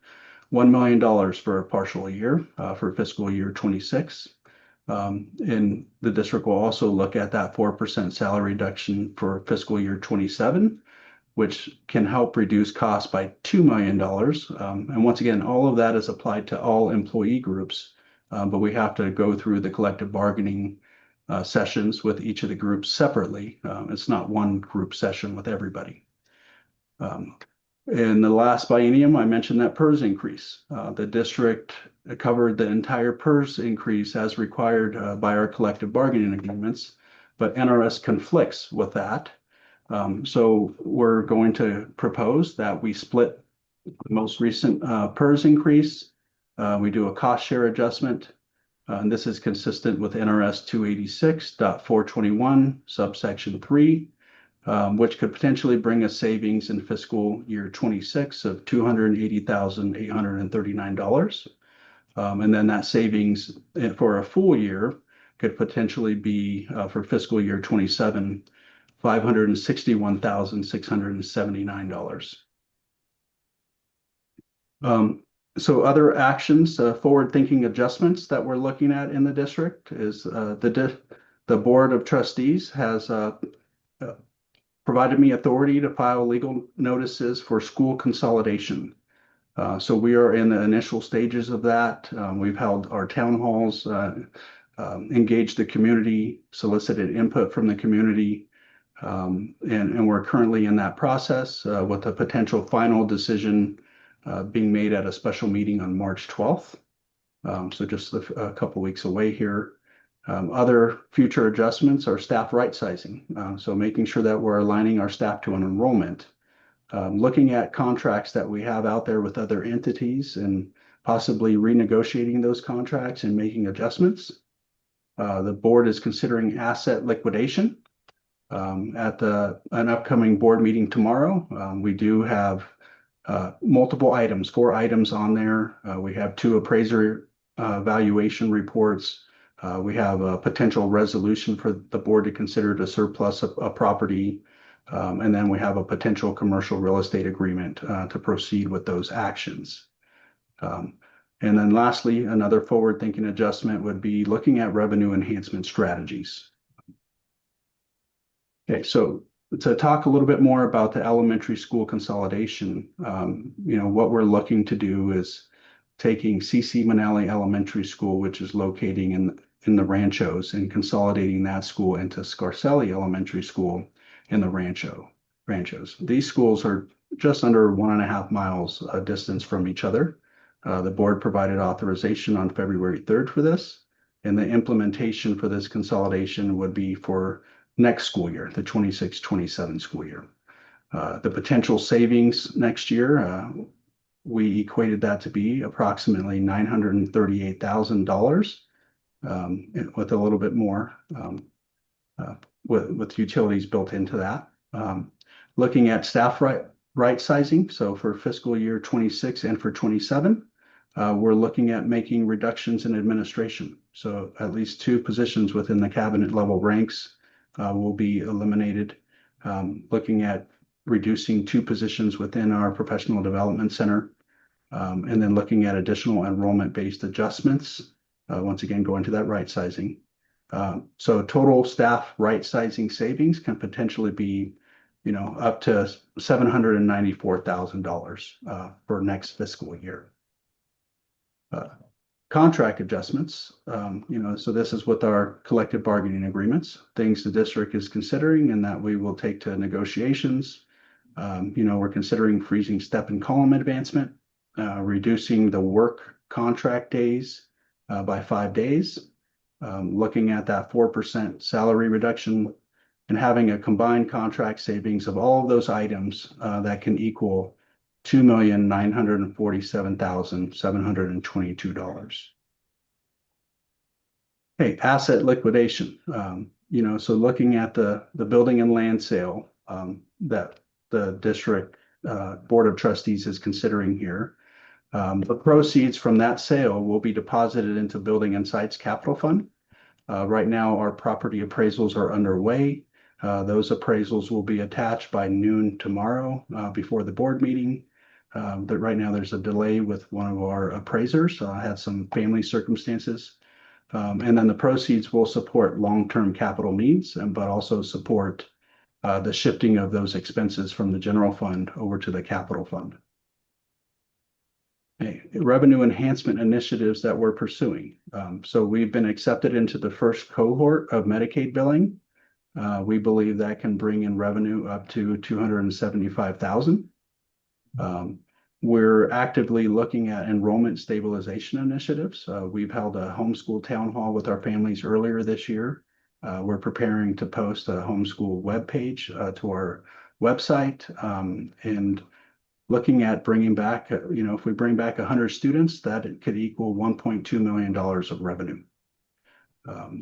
$1 million for a partial year for fiscal year 26. And the district will also look at that 4% salary reduction for fiscal year 27, which can help reduce costs by $2 million. And once again, all of that is applied to all employee groups, but we have to go through the collective bargaining sessions with each of the groups separately. It's not one group session with everybody. In the last biennium, I mentioned that PERS increase. The district covered the entire PERS increase as required by our collective bargaining agreements, but NRS conflicts with that. So we're going to propose that we split the most recent PERS increase. We do a cost share adjustment. And this is consistent with NRS 286.421 subsection 3. Which could potentially bring us savings in fiscal year 26 of $280,839. And then that savings for a full year could potentially be for fiscal year 27, $561,679. So other actions, forward-thinking adjustments that we're looking at in the district is the Board of Trustees has provided me authority to file legal notices for school consolidation. So we are in the initial stages of that. We've held our town halls, engaged the community, solicited input from the community, and we're currently in that process with a potential final decision being made at a special meeting on March 12th. So just a couple weeks away here. Other future adjustments are staff right sizing. So making sure that we're aligning our staff to an enrollment, looking at contracts that we have out there with other entities and possibly renegotiating those contracts and making adjustments. The board is considering asset liquidation. At an upcoming board meeting tomorrow, we do have multiple items, 4 items on there. We have 2 appraiser valuation reports. We have a potential resolution for the board to consider to surplus a property. And then we have a potential commercial real estate agreement to proceed with those actions. And then lastly, another forward-thinking adjustment would be looking at revenue enhancement strategies. Okay, so to talk a little bit more about the elementary school consolidation, what we're looking to do is taking C.C. Manale Elementary School, which is locating in the Ranchos, and consolidating that school into Scarcelli Elementary School in the Ranchos. These schools are just under 1.5 miles distance from each other. The board provided authorization on February 3rd for this, and the implementation for this consolidation would be for next school year, the 26-27 school year. The potential savings next year, we equated that to be approximately $938,000 with a little bit more with utilities built into that. Looking at staff right sizing, so for fiscal year 26 and for 27, we're looking at making reductions in administration. So at least 2 positions within the cabinet level ranks will be eliminated. Looking at reducing 2 positions within our professional development center, and then looking at additional enrollment-based adjustments. Once again, going to that right sizing. So total staff right sizing savings can potentially be, up to $794,000 for next fiscal year. Contract adjustments, so this is with our collective bargaining agreements, things the district is considering and that we will take to negotiations. We're considering freezing step and column advancement, reducing the work contract days by 5 days, looking at that 4% salary reduction, and having a combined contract savings of all of those items that can equal $2,947,722. Okay, asset liquidation. So looking at the building and land sale that the district Board of Trustees is considering here. The proceeds from that sale will be deposited into Building and Sites Capital Fund. Right now, our property appraisals are underway. Those appraisals will be attached by noon tomorrow before the board meeting. that right now there's a delay with one of our appraisers. Had some family circumstances. And then the proceeds will support long-term capital needs, but also support the shifting of those expenses from the general fund over to the capital fund. Revenue enhancement initiatives that we're pursuing. So we've been accepted into the first cohort of Medicaid billing. We believe that can bring in revenue up to $275,000. We're actively looking at enrollment stabilization initiatives. We've held a homeschool town hall with our families earlier this year. We're preparing to post a homeschool webpage to our website, and looking at bringing back, if we bring back 100 students, that it could equal $1.2 million of revenue.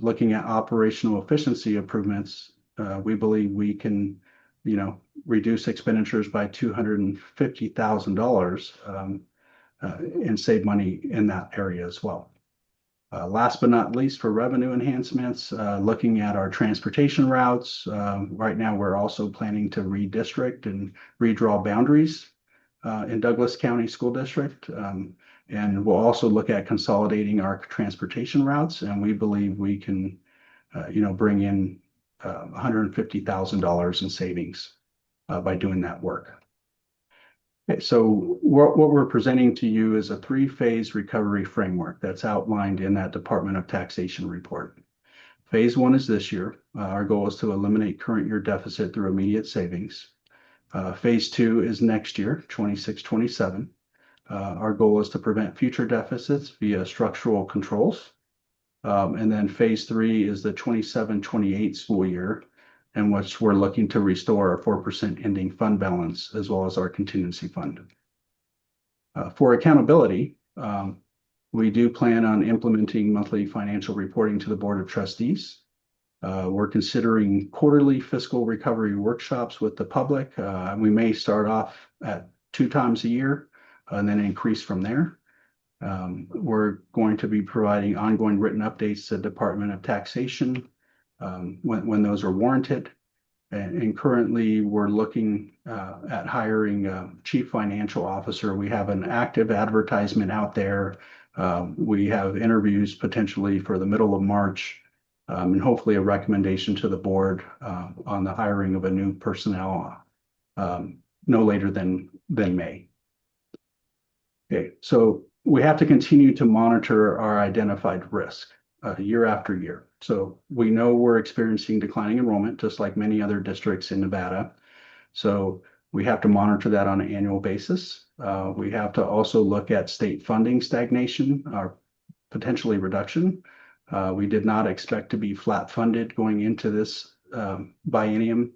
Looking at operational efficiency improvements, we believe we can, reduce expenditures by $250,000 and save money in that area as well. Last but not least, for revenue enhancements, looking at our transportation routes. Right now, we're also planning to redistrict and redraw boundaries in Douglas County School District. And we'll also look at consolidating our transportation routes, and we believe we can, bring in $150,000 in savings by doing that work. Okay, so what we're presenting to you is a 3-phase recovery framework that's outlined in that Department of Taxation report. Phase 1 is this year. Our goal is to eliminate current year deficit through immediate savings. Phase 2 is next year, 26-27. Our goal is to prevent future deficits via structural controls. And then phase 3 is the 27-28 school year, in which we're looking to restore our 4% ending fund balance, as well as our contingency fund. For accountability, we do plan on implementing monthly financial reporting to the Board of Trustees. We're considering quarterly fiscal recovery workshops with the public. We may start off at 2 times a year and then increase from there. We're going to be providing ongoing written updates to the Department of Taxation when those are warranted. And currently, we're looking at hiring a chief financial officer. We have an active advertisement out there. We have interviews potentially for the middle of March, and hopefully a recommendation to the board on the hiring of a new personnel no later than May. Okay, so we have to continue to monitor our identified risk year after year. So we know we're experiencing declining enrollment, just like many other districts in Nevada. So we have to monitor that on an annual basis. We have to also look at state funding stagnation or potentially reduction. We did not expect to be flat funded going into this biennium.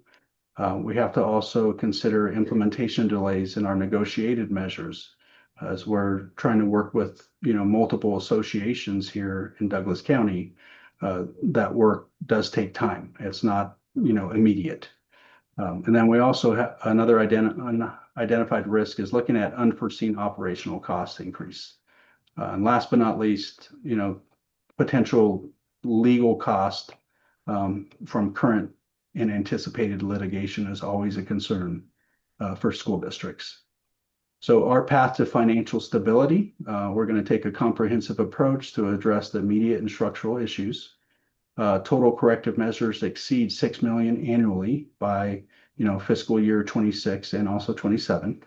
We have to also consider implementation delays in our negotiated measures, as we're trying to work with multiple associations here in Douglas County. That work does take time. It's not immediate. And then we also have another identified risk is looking at unforeseen operational cost increase. And last but not least, potential legal cost from current and anticipated litigation is always a concern for school districts. So our path to financial stability, we're going to take a comprehensive approach to address the immediate and structural issues. Total corrective measures exceed $6 million annually by fiscal year 26 and also 27.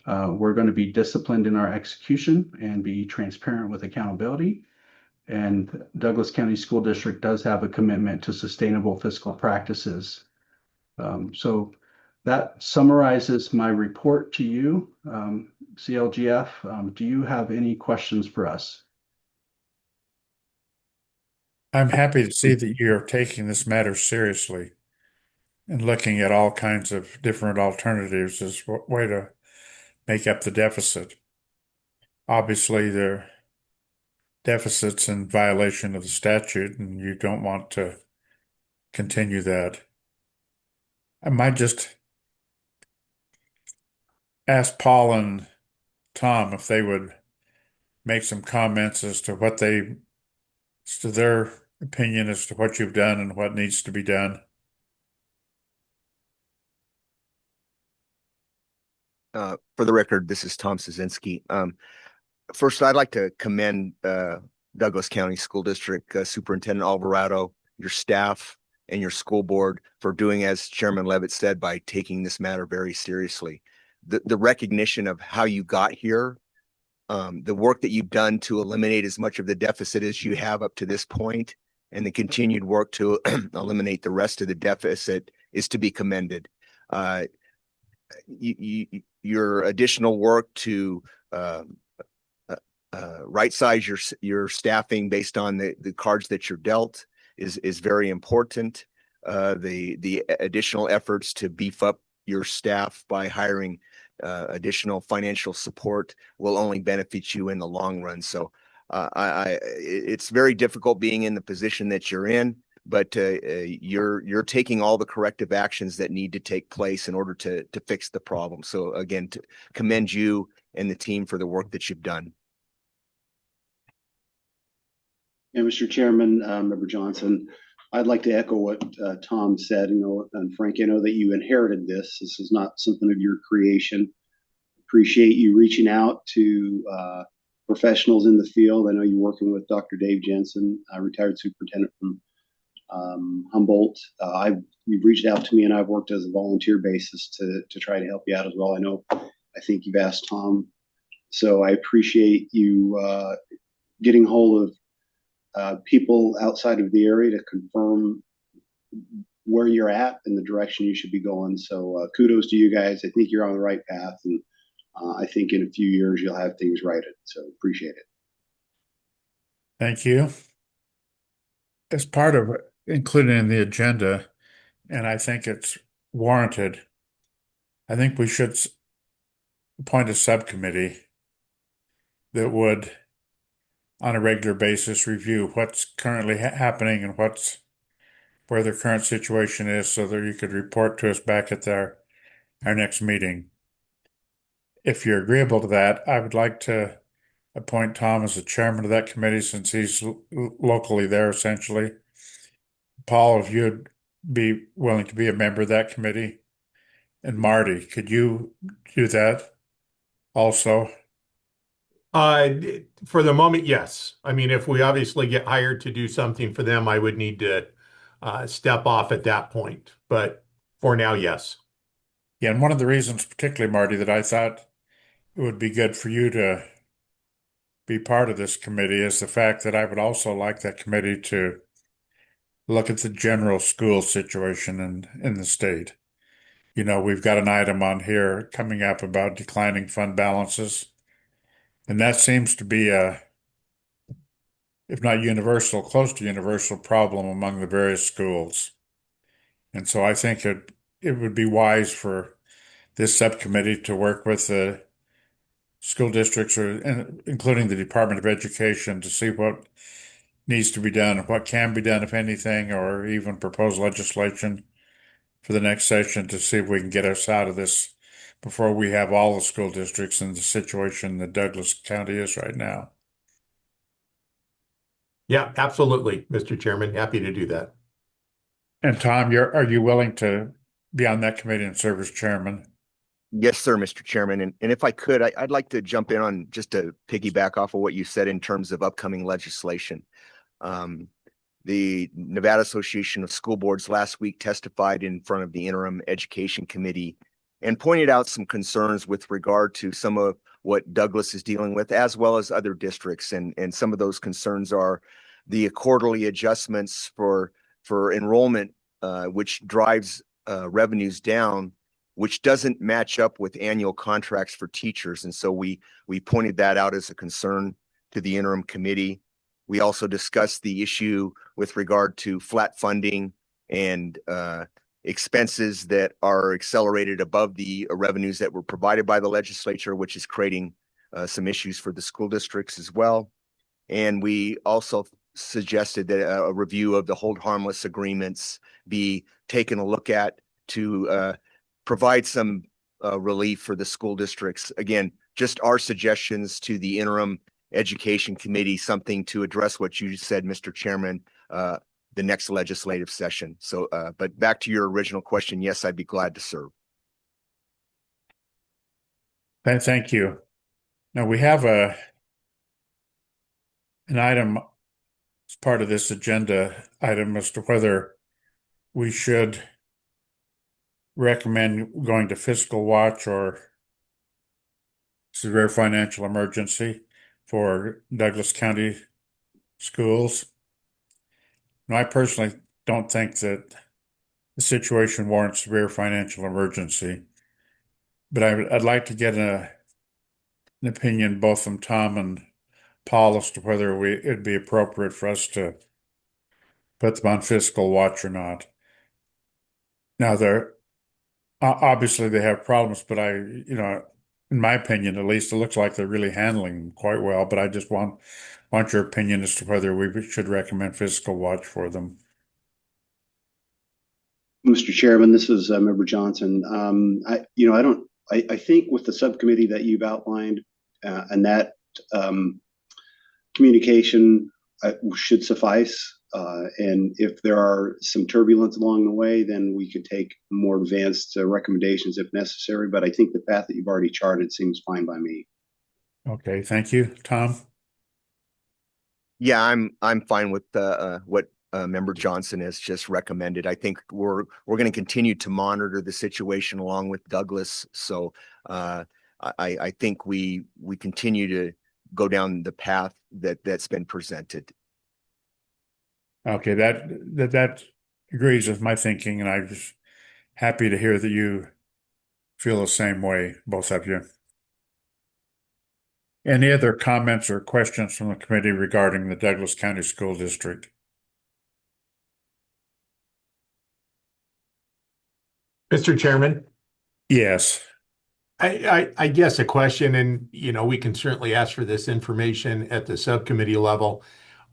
We're going to be disciplined in our execution and be transparent with accountability. And Douglas County School District does have a commitment to sustainable fiscal practices. So that summarizes my report to you, CLGF. Do you have any questions for us? I'm happy to see that you're taking this matter seriously and looking at all kinds of different alternatives as a way to make up the deficit. Obviously, there are deficits in violation of the statute, and you don't want to continue that. I might just ask Paul and Tom if they would make some comments as to their opinion as to what you've done and what needs to be done. For the record, this is Tom Szynski. First, I'd like to commend Douglas County School District Superintendent Alvarado, your staff, and your school board for doing, as Chairman Levitt said, by taking this matter very seriously. The recognition of how you got here, the work that you've done to eliminate as much of the deficit as you have up to this point, and the continued work to eliminate the rest of the deficit is to be commended. Your additional work to right size your staffing based on the cards that you're dealt is very important. The additional efforts to beef up your staff by hiring additional financial support will only benefit you in the long run. So it's very difficult being in the position that you're in, but you're taking all the corrective actions that need to take place in order to fix the problem. So again, to commend you and the team for the work that you've done. Yeah, Mr. Chairman, Member Johnson, I'd like to echo what Tom said. And Frank, I know that you inherited this. This is not something of your creation. Appreciate you reaching out to professionals in the field. I know you're working with Dr. Dave Jensen, retired superintendent from Humboldt. You've reached out to me, and I've worked as a volunteer basis to try to help you out as well. I think you've asked Tom, so I appreciate you getting hold of people outside of the area to confirm where you're at and the direction you should be going. So kudos to you guys. I think you're on the right path, and I think in a few years you'll have things righted. So appreciate it. Thank you. As part of including in the agenda, and I think it's warranted, I think we should appoint a subcommittee that would, on a regular basis, review what's currently happening and where the current situation is, so that you could report to us back at our next meeting. If you're agreeable to that, I would like to appoint Tom as the chairman of that committee, since he's locally there essentially. Paul, if you'd be willing to be a member of that committee, and Marty, could you do that also? For the moment, yes. I mean, if we obviously get hired to do something for them, I would need to step off at that point. But for now, yes. Yeah, and one of the reasons, particularly Marty, that I thought it would be good for you to be part of this committee is the fact that I would also like that committee to look at the general school situation in the state. We've got an item on here coming up about declining fund balances. And that seems to be if not universal, close to universal problem among the various schools. And so I think it would be wise for this subcommittee to work with the school districts, including the Department of Education, to see what needs to be done, what can be done, if anything, or even propose legislation for the next session to see if we can get us out of this before we have all the school districts in the situation that Douglas County is right now. Yeah, absolutely, Mr. Chairman. Happy to do that. And Tom, are you willing to be on that committee and serve as chairman? Yes, sir, Mr. Chairman. And if I could, I'd like to jump in on just to piggyback off of what you said in terms of upcoming legislation. The Nevada Association of School Boards last week testified in front of the Interim Education Committee and pointed out some concerns with regard to some of what Douglas is dealing with, as well as other districts. And some of those concerns are the quarterly adjustments for enrollment, which drives revenues down, which doesn't match up with annual contracts for teachers. And so we pointed that out as a concern to the interim committee. We also discussed the issue with regard to flat funding and expenses that are accelerated above the revenues that were provided by the legislature, which is creating some issues for the school districts as well. And we also suggested that a review of the hold harmless agreements be taken a look at to provide some relief for the school districts. Again, just our suggestions to the interim education committee, something to address what you said, Mr. Chairman, the next legislative session. So, but back to your original question, yes, I'd be glad to serve. Thank you. Now we have an item as part of this agenda item as to whether we should recommend going to fiscal watch or severe financial emergency for Douglas County schools. Now, I personally don't think that the situation warrants severe financial emergency, but I'd like to get an opinion both from Tom and Paul as to whether it'd be appropriate for us to put them on fiscal watch or not. Now, they're obviously they have problems, but in my opinion, at least, it looks like they're really handling them quite well. But I just want your opinion as to whether we should recommend fiscal watch for them. Mr. Chairman, this is Member Johnson. I think with the subcommittee that you've outlined and that communication should suffice. And if there are some turbulence along the way, then we could take more advanced recommendations if necessary. But I think the path that you've already charted seems fine by me. Okay, thank you. Tom? Yeah, I'm fine with what Member Johnson has just recommended. I think we're going to continue to monitor the situation along with Douglas. So I think we continue to go down the path that's been presented. Okay, that agrees with my thinking, and I'm just happy to hear that you feel the same way, both of you. Any other comments or questions from the committee regarding the Douglas County School District? Mr. Chairman? Yes. I guess a question, and we can certainly ask for this information at the subcommittee level,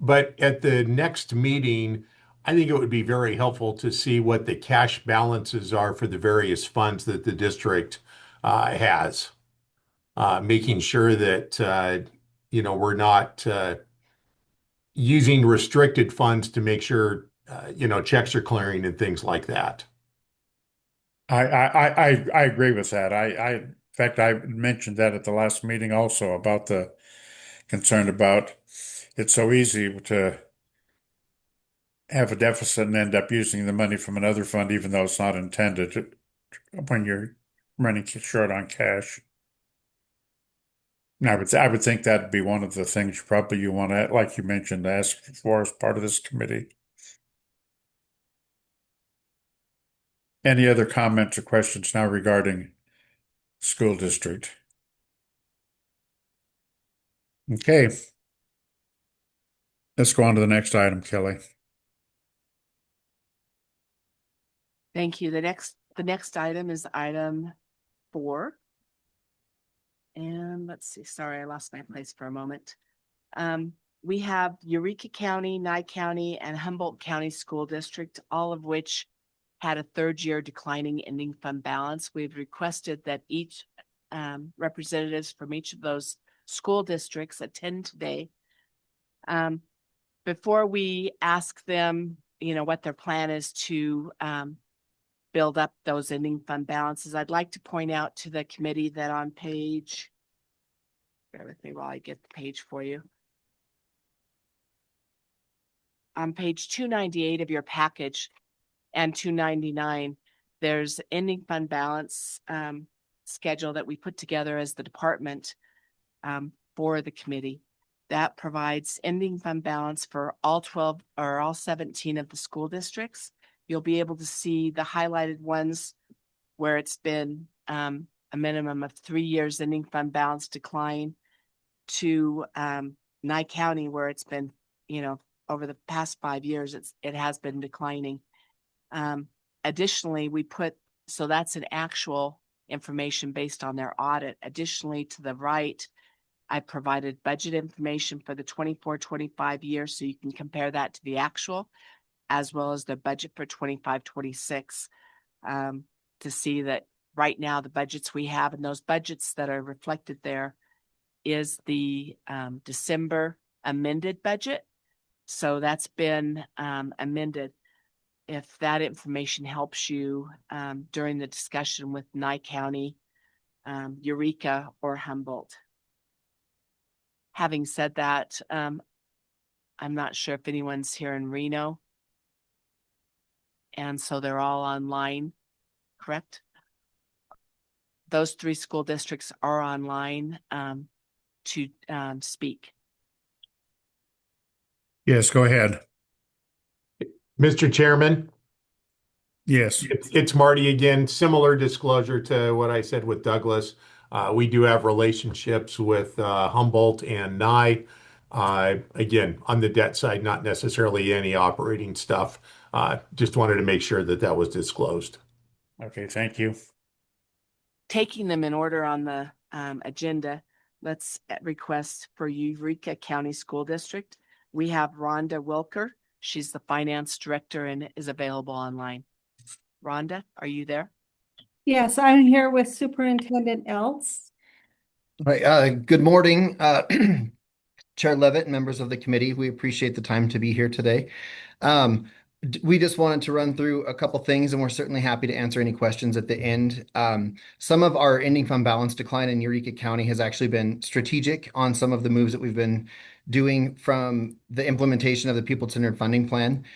but at the next meeting, I think it would be very helpful to see what the cash balances are for the various funds that the district has, making sure that we're not using restricted funds to make sure checks are clearing and things like that. I agree with that. In fact, I mentioned that at the last meeting also about the concern about it's so easy to have a deficit and end up using the money from another fund, even though it's not intended when you're running short on cash. And I would think that'd be one of the things probably you want to, like you mentioned, ask for as part of this committee. Any other comments or questions now regarding school district? Okay. Let's go on to the next item, Kelly. Thank you. The next item is item 4. And let's see, sorry, I lost my place for a moment. We have Eureka County, Nye County, and Humboldt County School District, all of which had a third-year declining ending fund balance. We've requested that each representatives from each of those school districts attend today. Before we ask them, what their plan is to build up those ending fund balances, I'd like to point out to the committee that on page, bear with me while I get the page for you. On page 298 of your package and 299, there's ending fund balance schedule that we put together as the department for the committee. That provides ending fund balance for all 12 or all 17 of the school districts. You'll be able to see the highlighted ones where it's been a minimum of 3 years ending fund balance decline, to Nye County where it's been, over the past 5 years, it has been declining. Additionally, so that's an actual information based on their audit. Additionally, to the right, I provided budget information for the 24-25 year, so you can compare that to the actual, as well as the budget for 25-26, to see that right now the budgets we have and those budgets that are reflected there is the December amended budget. So that's been amended. If that information helps you during the discussion with Nye County Eureka or Humboldt. Having said that, I'm not sure if anyone's here in Reno. And so they're all online, correct? Those 3 school districts are online to speak. Yes, go ahead. Mr. Chairman, Yes. it's Marty again. Similar disclosure to what I said with Douglas. We do have relationships with Humboldt and Nye. Again, on the debt side, not necessarily any operating stuff. Just wanted to make sure that that was disclosed. Okay, thank you. Taking them in order on the agenda, let's request for Eureka County School District. We have Rhonda Wilker. She's the finance director and is available online. Rhonda, are you there? Yes, I'm here with Superintendent Elts. Right, good morning, Chair Levitt, members of the committee. We appreciate the time to be here today. We just wanted to run through a couple things, and we're certainly happy to answer any questions at the end. Some of our ending fund balance decline in Eureka County has actually been strategic on some of the moves that we've been doing from the implementation of the People-Centered Funding Plan.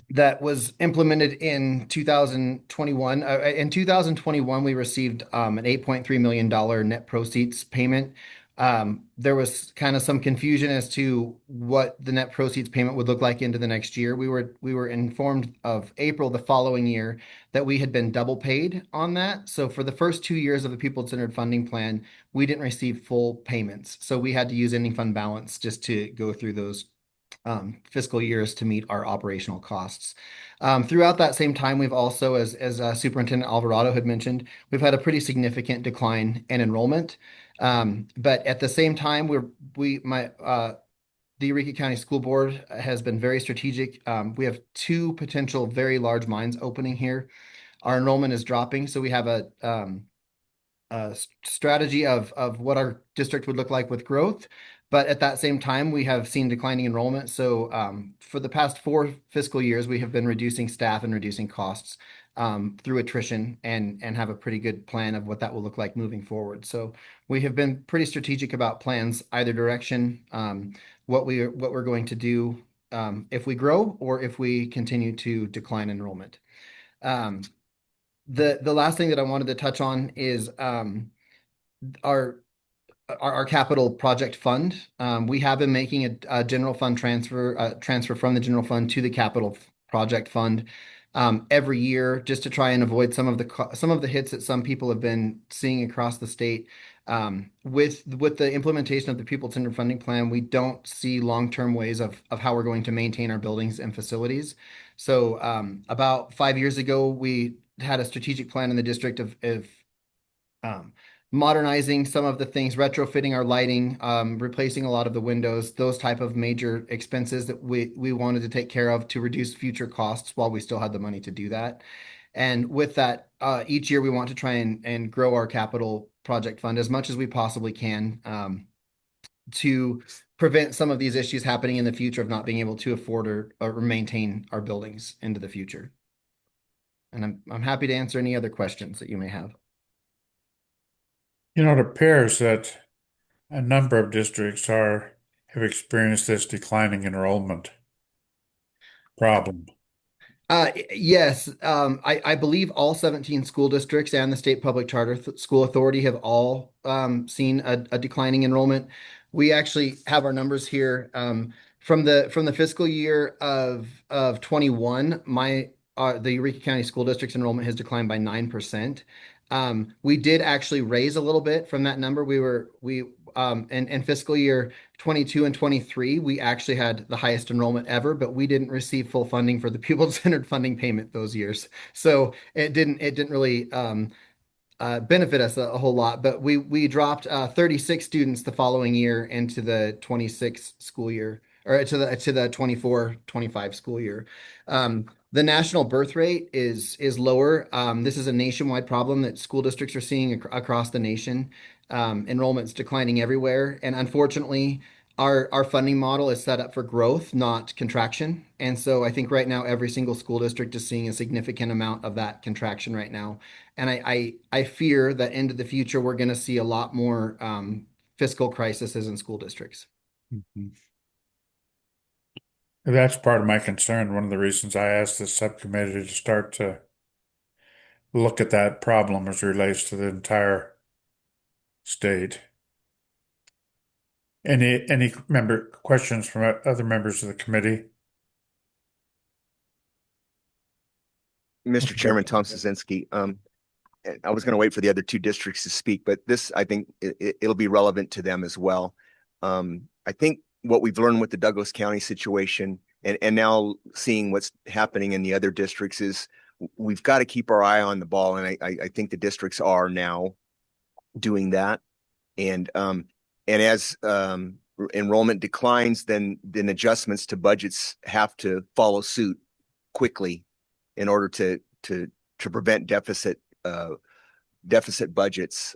That was implemented in 2021. In 2021, we received an $8.3 million net proceeds payment. There was kind of some confusion as to what the net proceeds payment would look like into the next year. We were informed of April the following year that we had been double paid on that. So for the first 2 years of the People-Centered Funding Plan, we didn't receive full payments. So we had to use ending fund balance just to go through those fiscal years to meet our operational costs. Throughout that same time, we've also, as Superintendent Alvarado had mentioned, we've had a pretty significant decline in enrollment. But at the same time, the Eureka County School Board has been very strategic. We have 2 potential very large mines opening here. Our enrollment is dropping, so we have a strategy of what our district would look like with growth. But at that same time, we have seen declining enrollment. So for the past 4 fiscal years, we have been reducing staff and reducing costs through attrition and have a pretty good plan of what that will look like moving forward. So we have been pretty strategic about plans, either direction, what we're going to do if we grow or if we continue to decline enrollment. The last thing that I wanted to touch on is our capital project fund. We have been making a general fund transfer from the general fund to the capital project fund every year, just to try and avoid some of the hits that some people have been seeing across the state. With the implementation of the People-Centered Funding Plan, we don't see long-term ways of how we're going to maintain our buildings and facilities. So about 5 years ago, we had a strategic plan in the district of modernizing some of the things, retrofitting our lighting, replacing a lot of the windows, those type of major expenses that we wanted to take care of to reduce future costs while we still had the money to do that. And with that, each year we want to try and grow our capital project fund as much as we possibly can to prevent some of these issues happening in the future of not being able to afford or maintain our buildings into the future. And I'm happy to answer any other questions that you may have. You know, it appears that a number of districts have experienced this declining enrollment problem. Yes, I believe all 17 school districts and the State Public Charter School Authority have all seen a declining enrollment. We actually have our numbers here from the fiscal year of 21. The Eureka County School District's enrollment has declined by 9%. We did actually raise a little bit from that number. In fiscal year 22 and 23, we actually had the highest enrollment ever, but we didn't receive full funding for the People-Centered Funding payment those years. So it didn't really benefit us a whole lot, but we dropped 36 students the following year into the 26 school year, or to the 24-25 school year. The national birth rate is lower. This is a nationwide problem that school districts are seeing across the nation. Enrollment's declining everywhere. And unfortunately, our funding model is set up for growth, not contraction. And so I think right now every single school district is seeing a significant amount of that contraction right now. And I fear that into the future we're going to see a lot more fiscal crises in school districts. Mhm. That's part of my concern. One of the reasons I asked this subcommittee to start to look at that problem as it relates to the entire state. Any member questions from other members of the committee? Mr. Chairman, Tom Szynski, I was going to wait for the other two districts to speak, but this, I think it'll be relevant to them as well. I think what we've learned with the Douglas County situation and now seeing what's happening in the other districts is we've got to keep our eye on the ball. And I think the districts are now doing that. And as enrollment declines, then adjustments to budgets have to follow suit quickly in order to prevent deficit budgets.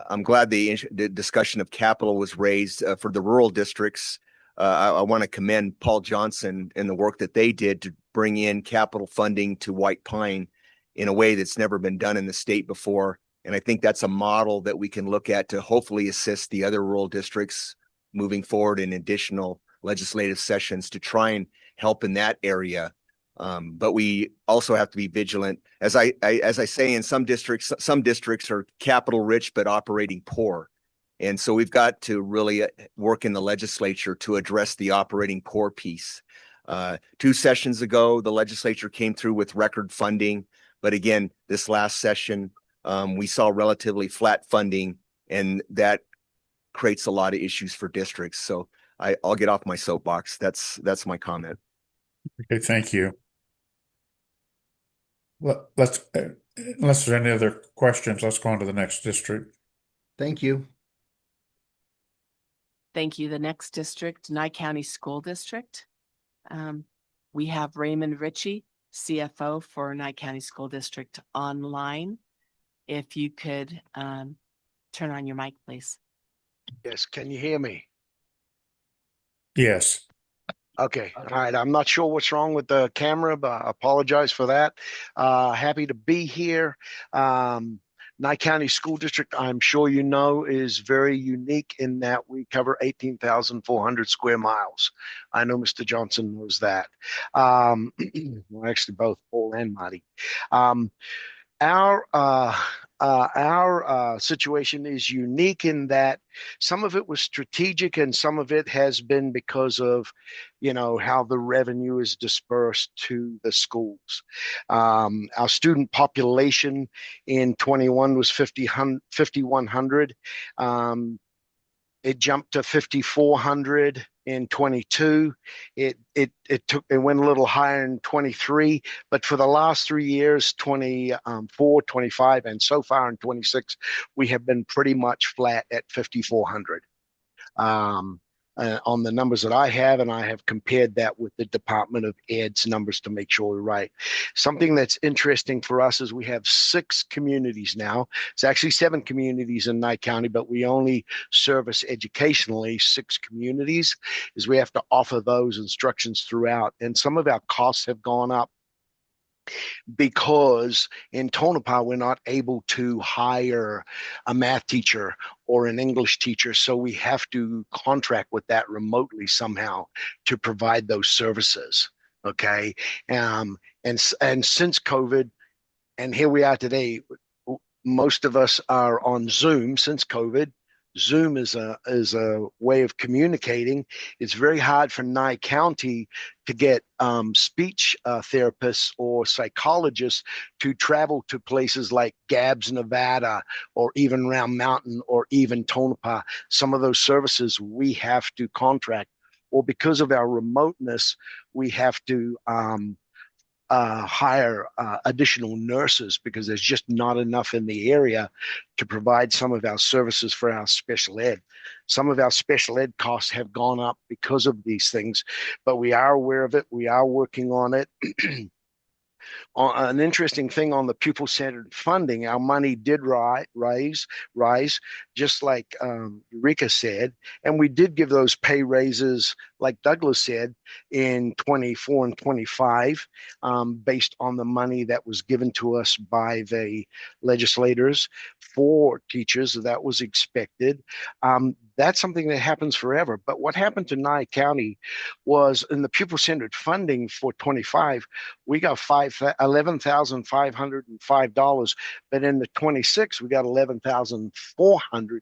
I'm glad the discussion of capital was raised for the rural districts. I want to commend Paul Johnson and the work that they did to bring in capital funding to White Pine in a way that's never been done in the state before. And I think that's a model that we can look at to hopefully assist the other rural districts moving forward in additional legislative sessions to try and help in that area. But we also have to be vigilant. As I say, in some districts are capital rich, but operating poor. And so we've got to really work in the legislature to address the operating poor piece. 2 sessions ago, the legislature came through with record funding. But again, this last session, we saw relatively flat funding, and that creates a lot of issues for districts. So I'll get off my soapbox. That's my comment. Okay, thank you. Let's unless there's any other questions, let's go on to the next district. Thank you. Thank you. The next district, Nye County School District. We have Raymond Ritchie, CFO for Nye County School District online. If you could turn on your mic, please. Yes, can you hear me? Yes. Okay, all right. I'm not sure what's wrong with the camera, but I apologize for that. Happy to be here. Nye County School District, I'm sure you know, is very unique in that we cover 18,400 square miles. I know Mr. Johnson knows that. Well, actually, both Paul and Marty. Our situation is unique in that some of it was strategic and some of it has been because of, how the revenue is dispersed to the schools. Our student population in 21 was 5,100. It jumped to 5,400 in 22. It went a little higher in 23, but for the last 3 years, 24, 25, and so far in 26, we have been pretty much flat at 5,400. On the numbers that I have, and I have compared that with the Department of Ed's numbers to make sure we're right. Something that's interesting for us is we have 6 communities now. It's actually 7 communities in Nye County, but we only service educationally 6 communities, is we have to offer those instructions throughout. And some of our costs have gone up because in Tonopah, we're not able to hire a math teacher or an English teacher. So we have to contract with that remotely somehow to provide those services. Okay. And since COVID, and here we are today, most of us are on Zoom since COVID. Zoom is a way of communicating. It's very hard for Nye County to get speech therapists or psychologists to travel to places like Gabbs, Nevada, or even Round Mountain, or even Tonopah. Some of those services we have to contract, or because of our remoteness, we have to hire additional nurses because there's just not enough in the area to provide some of our services for our special ed. Some of our special ed costs have gone up because of these things, but we are aware of it. We are working on it. An interesting thing on the pupil-centered funding, our money did rise, just like Eureka said, and we did give those pay raises, like Douglas said, in 24 and 25, based on the money that was given to us by the legislators for teachers. That was expected. That's something that happens forever. But what happened to Nye County was in the pupil-centered funding for 25, we got $11,505, but in the 26, we got $11,424.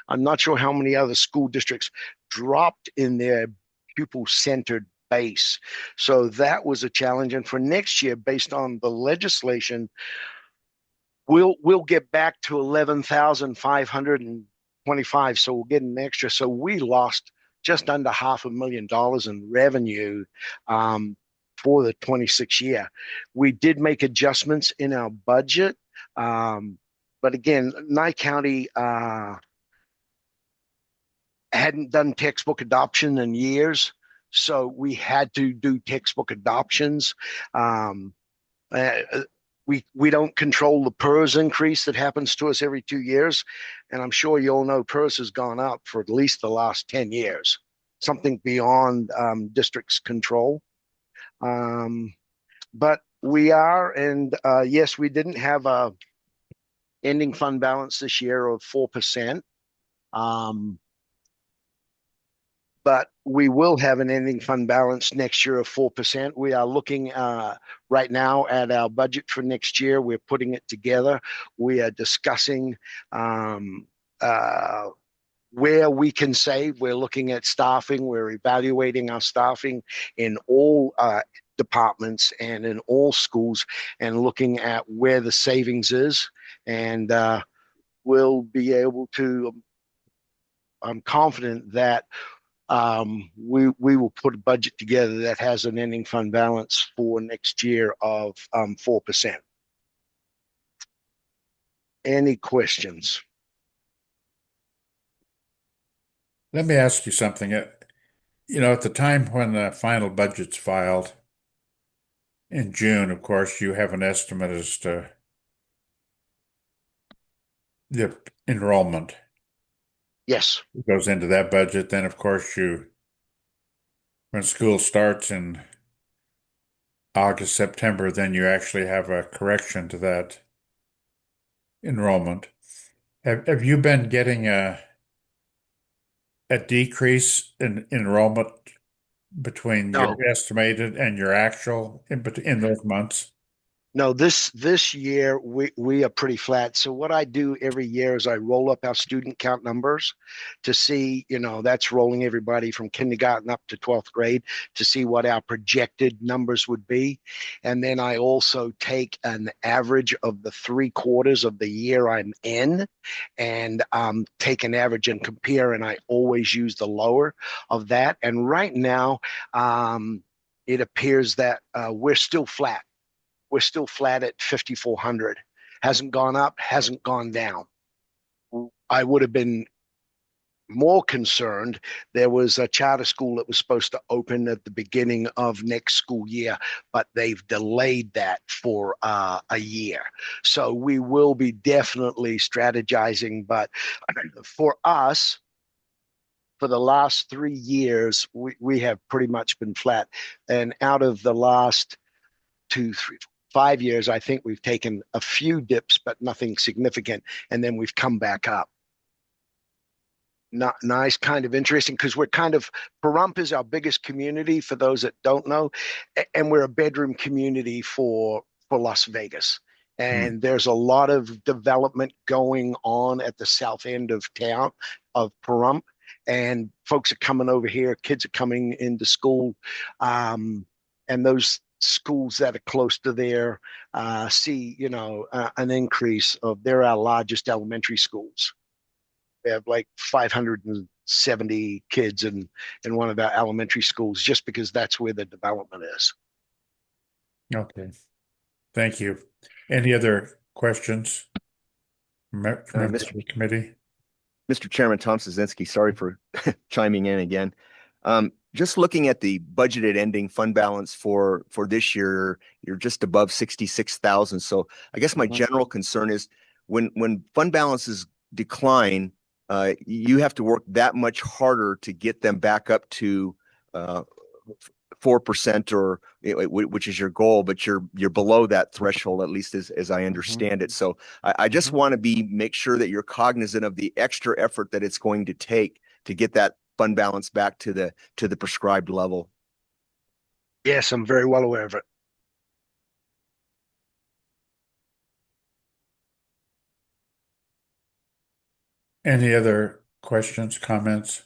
I'm not sure how many other school districts dropped in their pupil-centered base. So that was a challenge. And for next year, based on the legislation, we'll get back to 11,525. So we'll get an extra. So we lost just under $500,000 in revenue for the 26 year. We did make adjustments in our budget. But again, Nye County hadn't done textbook adoption in years. So we had to do textbook adoptions. We don't control the PERS increase that happens to us every 2 years. And I'm sure you all know PERS has gone up for at least the last 10 years, something beyond district's control. But we are, and yes, we didn't have a ending fund balance this year of 4%. But we will have an ending fund balance next year of 4%. We are looking right now at our budget for next year. We're putting it together. We are discussing where we can save. We're looking at staffing. We're evaluating our staffing in all departments and in all schools and looking at where the savings is. And we'll be able to, I'm confident that we will put a budget together that has an ending fund balance for next year of 4%. Any questions? Let me ask you something. At the time when the final budget's filed in June, of course, you have an estimate as to the enrollment. Yes. It goes into that budget. Then, of course, when school starts in August, September, then you actually have a correction to that enrollment. Have you been getting a decrease in enrollment between your estimated and your actual in those months? No, this year we are pretty flat. So what I do every year is I roll up our student count numbers to see, that's rolling everybody from kindergarten up to 12th grade to see what our projected numbers would be. And then I also take an average of the 3 quarters of the year I'm in and take an average and compare, and I always use the lower of that. And right now, it appears that we're still flat. We're still flat at 5,400. Hasn't gone up, hasn't gone down. I would have been more concerned. There was a charter school that was supposed to open at the beginning of next school year, but they've delayed that for a year. So we will be definitely strategizing. But for us, for the last 3 years, we have pretty much been flat. And out of the last 5 years, I think we've taken a few dips, but nothing significant, and then we've come back up. Not nice, kind of interesting, because Pahrump is our biggest community for those that don't know, and we're a bedroom community for Las Vegas. And there's a lot of development going on at the south end of town of Pahrump, and folks are coming over here, kids are coming into school, and those schools that are close to there see, an increase of, they're our largest elementary schools. We have like 570 kids in one of our elementary schools, just because that's where the development is. Okay. Thank you. Any other questions? Members of the committee? Mr. Chairman, Tom Szynski, sorry for chiming in again. Just looking at the budgeted ending fund balance for this year, you're just above 66,000. So I guess my general concern is when fund balances decline, you have to work that much harder to get them back up to 4% or which is your goal, but you're below that threshold, at least as I understand it. So I just want to make sure that you're cognizant of the extra effort that it's going to take to get that fund balance back to the prescribed level. Yes, I'm very well aware of it. Any other questions, comments?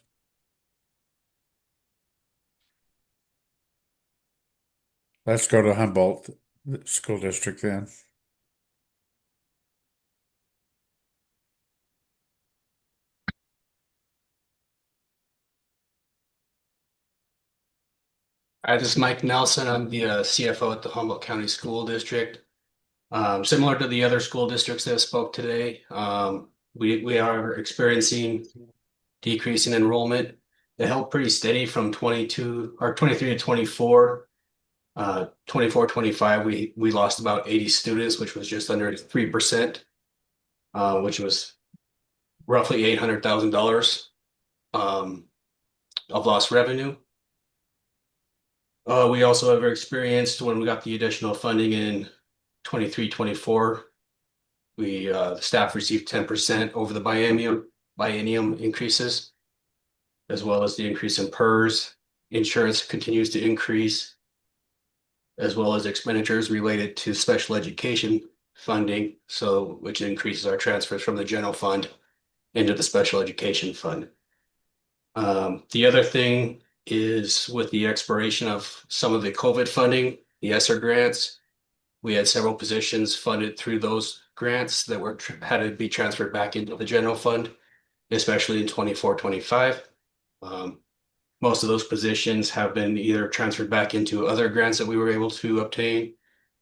Let's go to Humboldt School District then. Hi, this is Mike Nelson. I'm the CFO at the Humboldt County School District. Similar to the other school districts that spoke today, we are experiencing decrease in enrollment. It held pretty steady from 23 to 24. 24-25, we lost about 80 students, which was just under 3%, which was roughly $800,000 of lost revenue. We also have experienced when we got the additional funding in 23-24, the staff received 10% over the biennium increases, as well as the increase in PERS. Insurance continues to increase, as well as expenditures related to special education funding, which increases our transfers from the general fund into the special education fund. The other thing is with the expiration of some of the COVID funding, the ESSER grants, we had several positions funded through those grants that had to be transferred back into the general fund, especially in 24-25. Most of those positions have been either transferred back into other grants that we were able to obtain,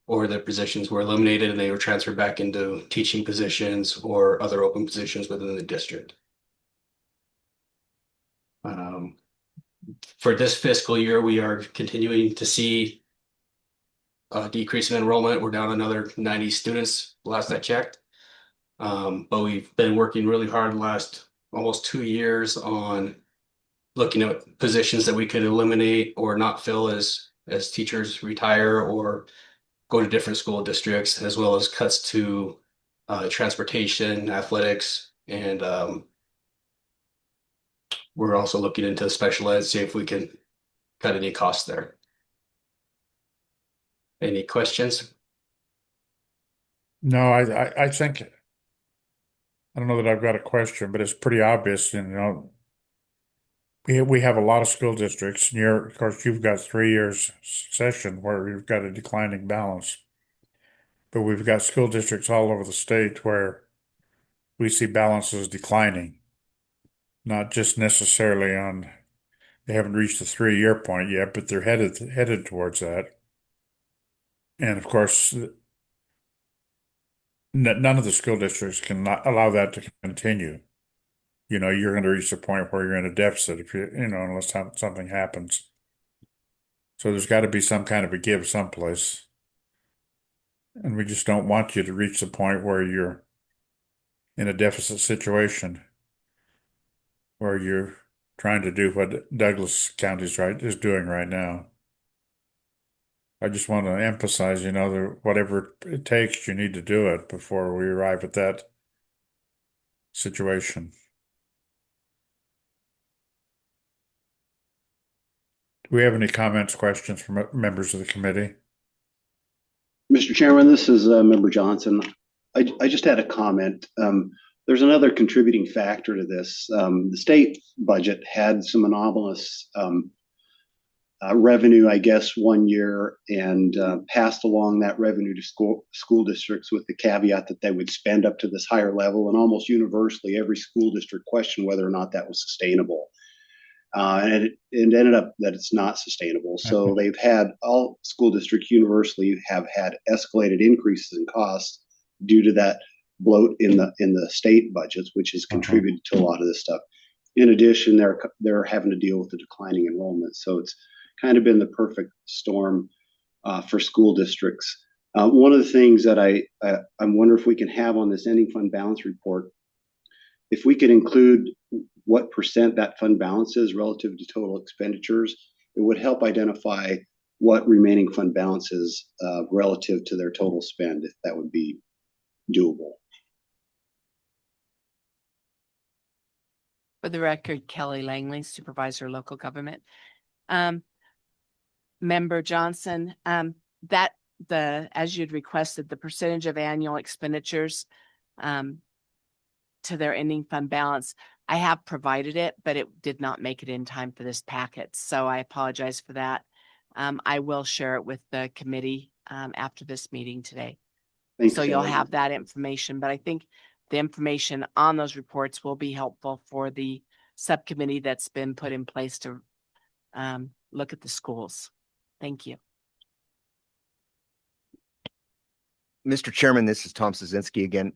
or the positions were eliminated and they were transferred back into teaching positions or other open positions within the district. For this fiscal year, we are continuing to see a decrease in enrollment. We're down another 90 students last I checked. But we've been working really hard the last almost 2 years on looking at positions that we could eliminate or not fill as teachers retire or go to different school districts, as well as cuts to transportation, athletics, and we're also looking into special ed, see if we can cut any costs there. Any questions? No, I think, I don't know that I've got a question, but it's pretty obvious, we have a lot of school districts, and of course, you've got 3 years succession where you've got a declining balance. But we've got school districts all over the state where we see balances declining. Not just necessarily they haven't reached the 3-year point yet, but they're headed towards that. And of course, none of the school districts can allow that to continue. You're going to reach the point where you're in a deficit if unless something happens. So there's got to be some kind of a give someplace. And we just don't want you to reach the point where you're in a deficit situation, where you're trying to do what Douglas County is doing right now. I just want to emphasize, that whatever it takes, you need to do it before we arrive at that situation. Do we have any comments, questions from members of the committee? Mr. Chairman, this is Member Johnson. I just had a comment. There's another contributing factor to this. The state budget had some anomalous revenue, I guess, one year, and passed along that revenue to school districts with the caveat that they would spend up to this higher level, and almost universally every school district questioned whether or not that was sustainable. And it ended up that it's not sustainable. So they've had, all school districts universally have had escalated increases in costs due to that bloat in the state budgets, which has contributed to a lot of this stuff. in addition, they're having to deal with the declining enrollment. So it's kind of been the perfect storm for school districts. One of the things that I wonder if we can have on this ending fund balance report, if we could include what percent that fund balance is relative to total expenditures, it would help identify what remaining fund balance is relative to their total spend, if that would be doable. For the record, Kelly Langley, Supervisor, Local Government. Member Johnson, as you'd requested, the percentage of annual expenditures to their ending fund balance, I have provided it, but it did not make it in time for this packet. So I apologize for that. I will share it with the committee after this meeting today. Thanks, so you'll Kelly. have that information, but I think the information on those reports will be helpful for the subcommittee that's been put in place to look at the schools. Thank you. Mr. Chairman, this is Tom Szynski again.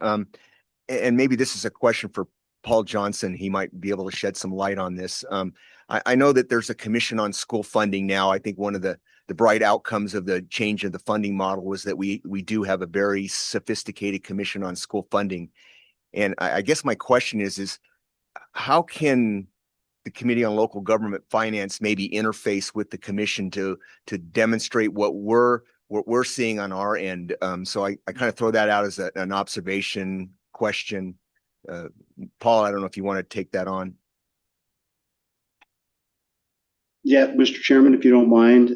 And maybe this is a question for Paul Johnson. He might be able to shed some light on this. I know that there's a commission on school funding now. I think one of the bright outcomes of the change of the funding model was that we do have a very sophisticated commission on school funding. And I guess my question is how can the Committee on Local Government Finance maybe interface with the commission to demonstrate what we're seeing on our end? So I kind of throw that out as an observation question. Paul, I don't know if you want to take that on. Yeah, Mr. Chairman, if you don't mind,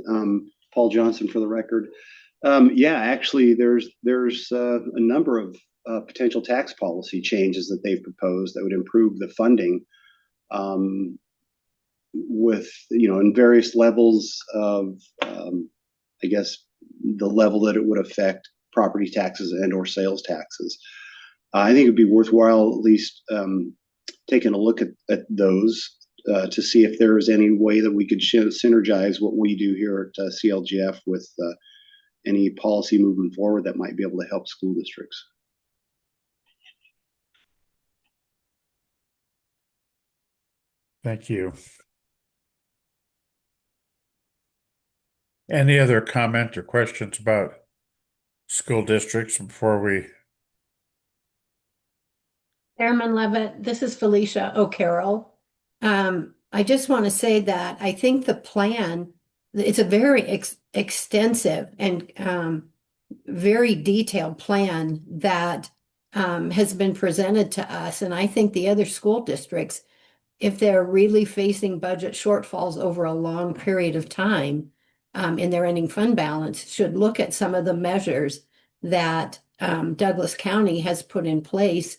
Paul Johnson for the record. Yeah, actually, there's a number of potential tax policy changes that they've proposed that would improve the funding with, in various levels of, I guess, the level that it would affect property taxes and or sales taxes. I think it'd be worthwhile at least taking a look at those to see if there is any way that we could synergize what we do here at CLGF with any policy moving forward that might be able to help school districts. Thank you. Any other comment or questions about school districts before we? Chairman Levitt, this is Felicia O'Carroll. I just want to say that I think the plan, it's a very extensive and very detailed plan that has been presented to us. And I think the other school districts, if they're really facing budget shortfalls over a long period of time in their ending fund balance, should look at some of the measures that Douglas County has put in place,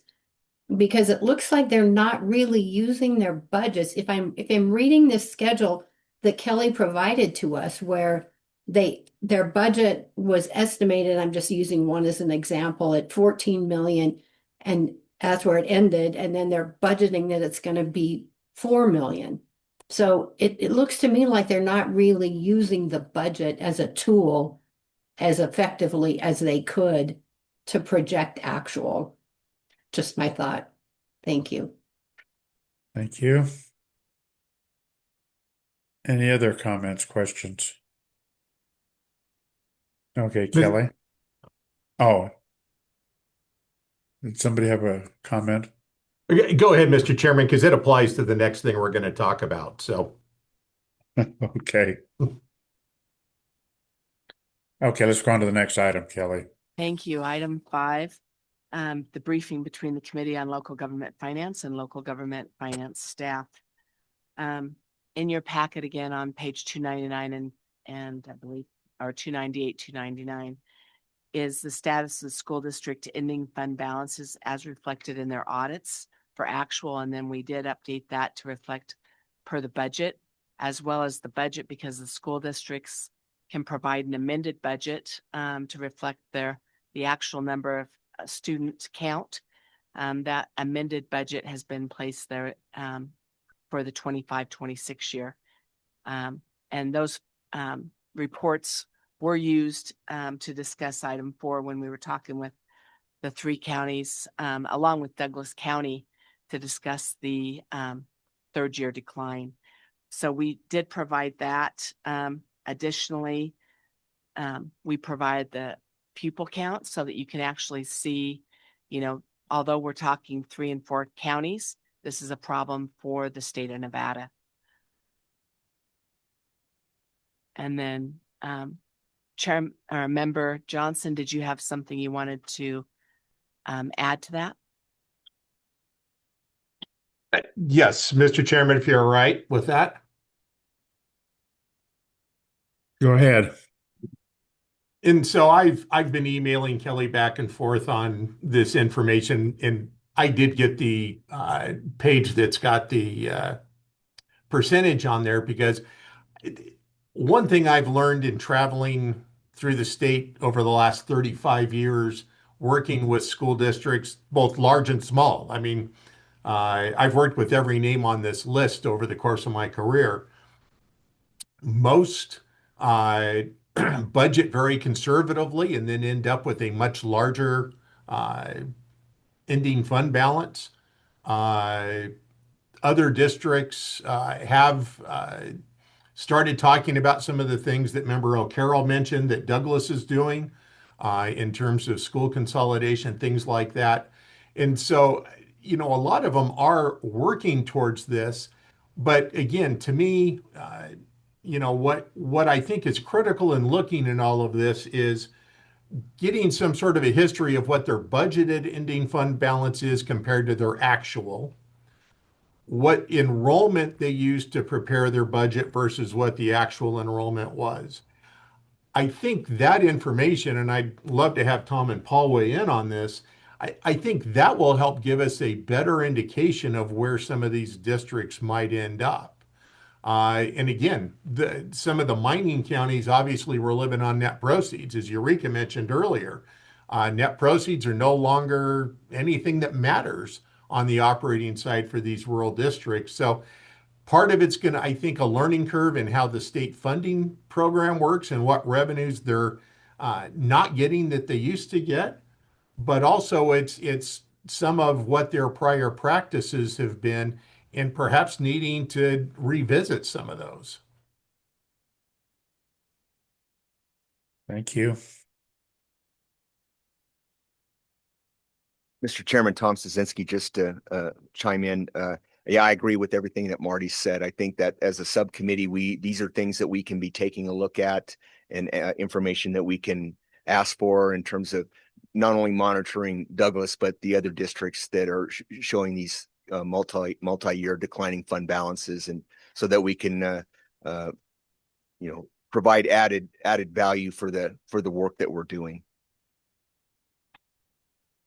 because it looks like they're not really using their budgets. If I'm reading this schedule that Kelly provided to us, where their budget was estimated, I'm just using one as an example, at 14 million, and that's where it ended, and then they're budgeting that it's going to be 4 million. So it looks to me like they're not really using the budget as a tool as effectively as they could to project actual. Just my thought. Thank you. Thank you. Any other comments, questions? Okay, Kelly. Oh, did somebody have a comment? Go ahead, Mr. Chairman, because it applies to the next thing we're going to talk about. So, okay. Okay, let's go on to the next item, Kelly. Thank you. Item 5, the briefing between the Committee on Local Government Finance and Local Government Finance staff. In your packet again on page 299 and I believe, or 298, 299, is the status of the school district ending fund balances as reflected in their audits for actual. And then we did update that to reflect per the budget, as well as the budget, because the school districts can provide an amended budget to reflect the actual number of student count. That amended budget has been placed there for the 25-26 year. And those reports were used to discuss item 4 when we were talking with the 3 counties, along with Douglas County, to discuss the third year decline. So we did provide that. Additionally, we provide the pupil count so that you can actually see, although we're talking 3 and 4 counties, this is a problem for the state of Nevada. And then, Member Johnson, did you have something you wanted to add to that? Yes, Mr. Chairman, if you're all right with that. Go ahead. And so I've been emailing Kelly back and forth on this information, and I did get the page that's got the percentage on there, because one thing I've learned in traveling through the state over the last 35 years, working with school districts, both large and small. I mean, I've worked with every name on this list over the course of my career. Most budget very conservatively and then end up with a much larger ending fund balance. Other districts have started talking about some of the things that Member O'Carroll mentioned that Douglas is doing in terms of school consolidation, things like that. And so, a lot of them are working towards this. But again, to me, what I think is critical in looking in all of this is getting some sort of a history of what their budgeted ending fund balance is compared to their actual, what enrollment they used to prepare their budget versus what the actual enrollment was. I think that information, and I'd love to have Tom and Paul weigh in on this, I think that will help give us a better indication of where some of these districts might end up. And again, some of the mining counties obviously were living on net proceeds, as Eureka mentioned earlier. Net proceeds are no longer anything that matters on the operating side for these rural districts. So part of it's going to, I think, a learning curve in how the state funding program works and what revenues they're not getting that they used to get. But also it's some of what their prior practices have been, and perhaps needing to revisit some of those. Thank you. Mr. Chairman, Tom Szynski, just to chime in. Yeah, I agree with everything that Marty said. I think that as a subcommittee, these are things that we can be taking a look at, and information that we can ask for in terms of not only monitoring Douglas, but the other districts that are showing these multi-year declining fund balances, and so that we can provide added value for the work that we're doing.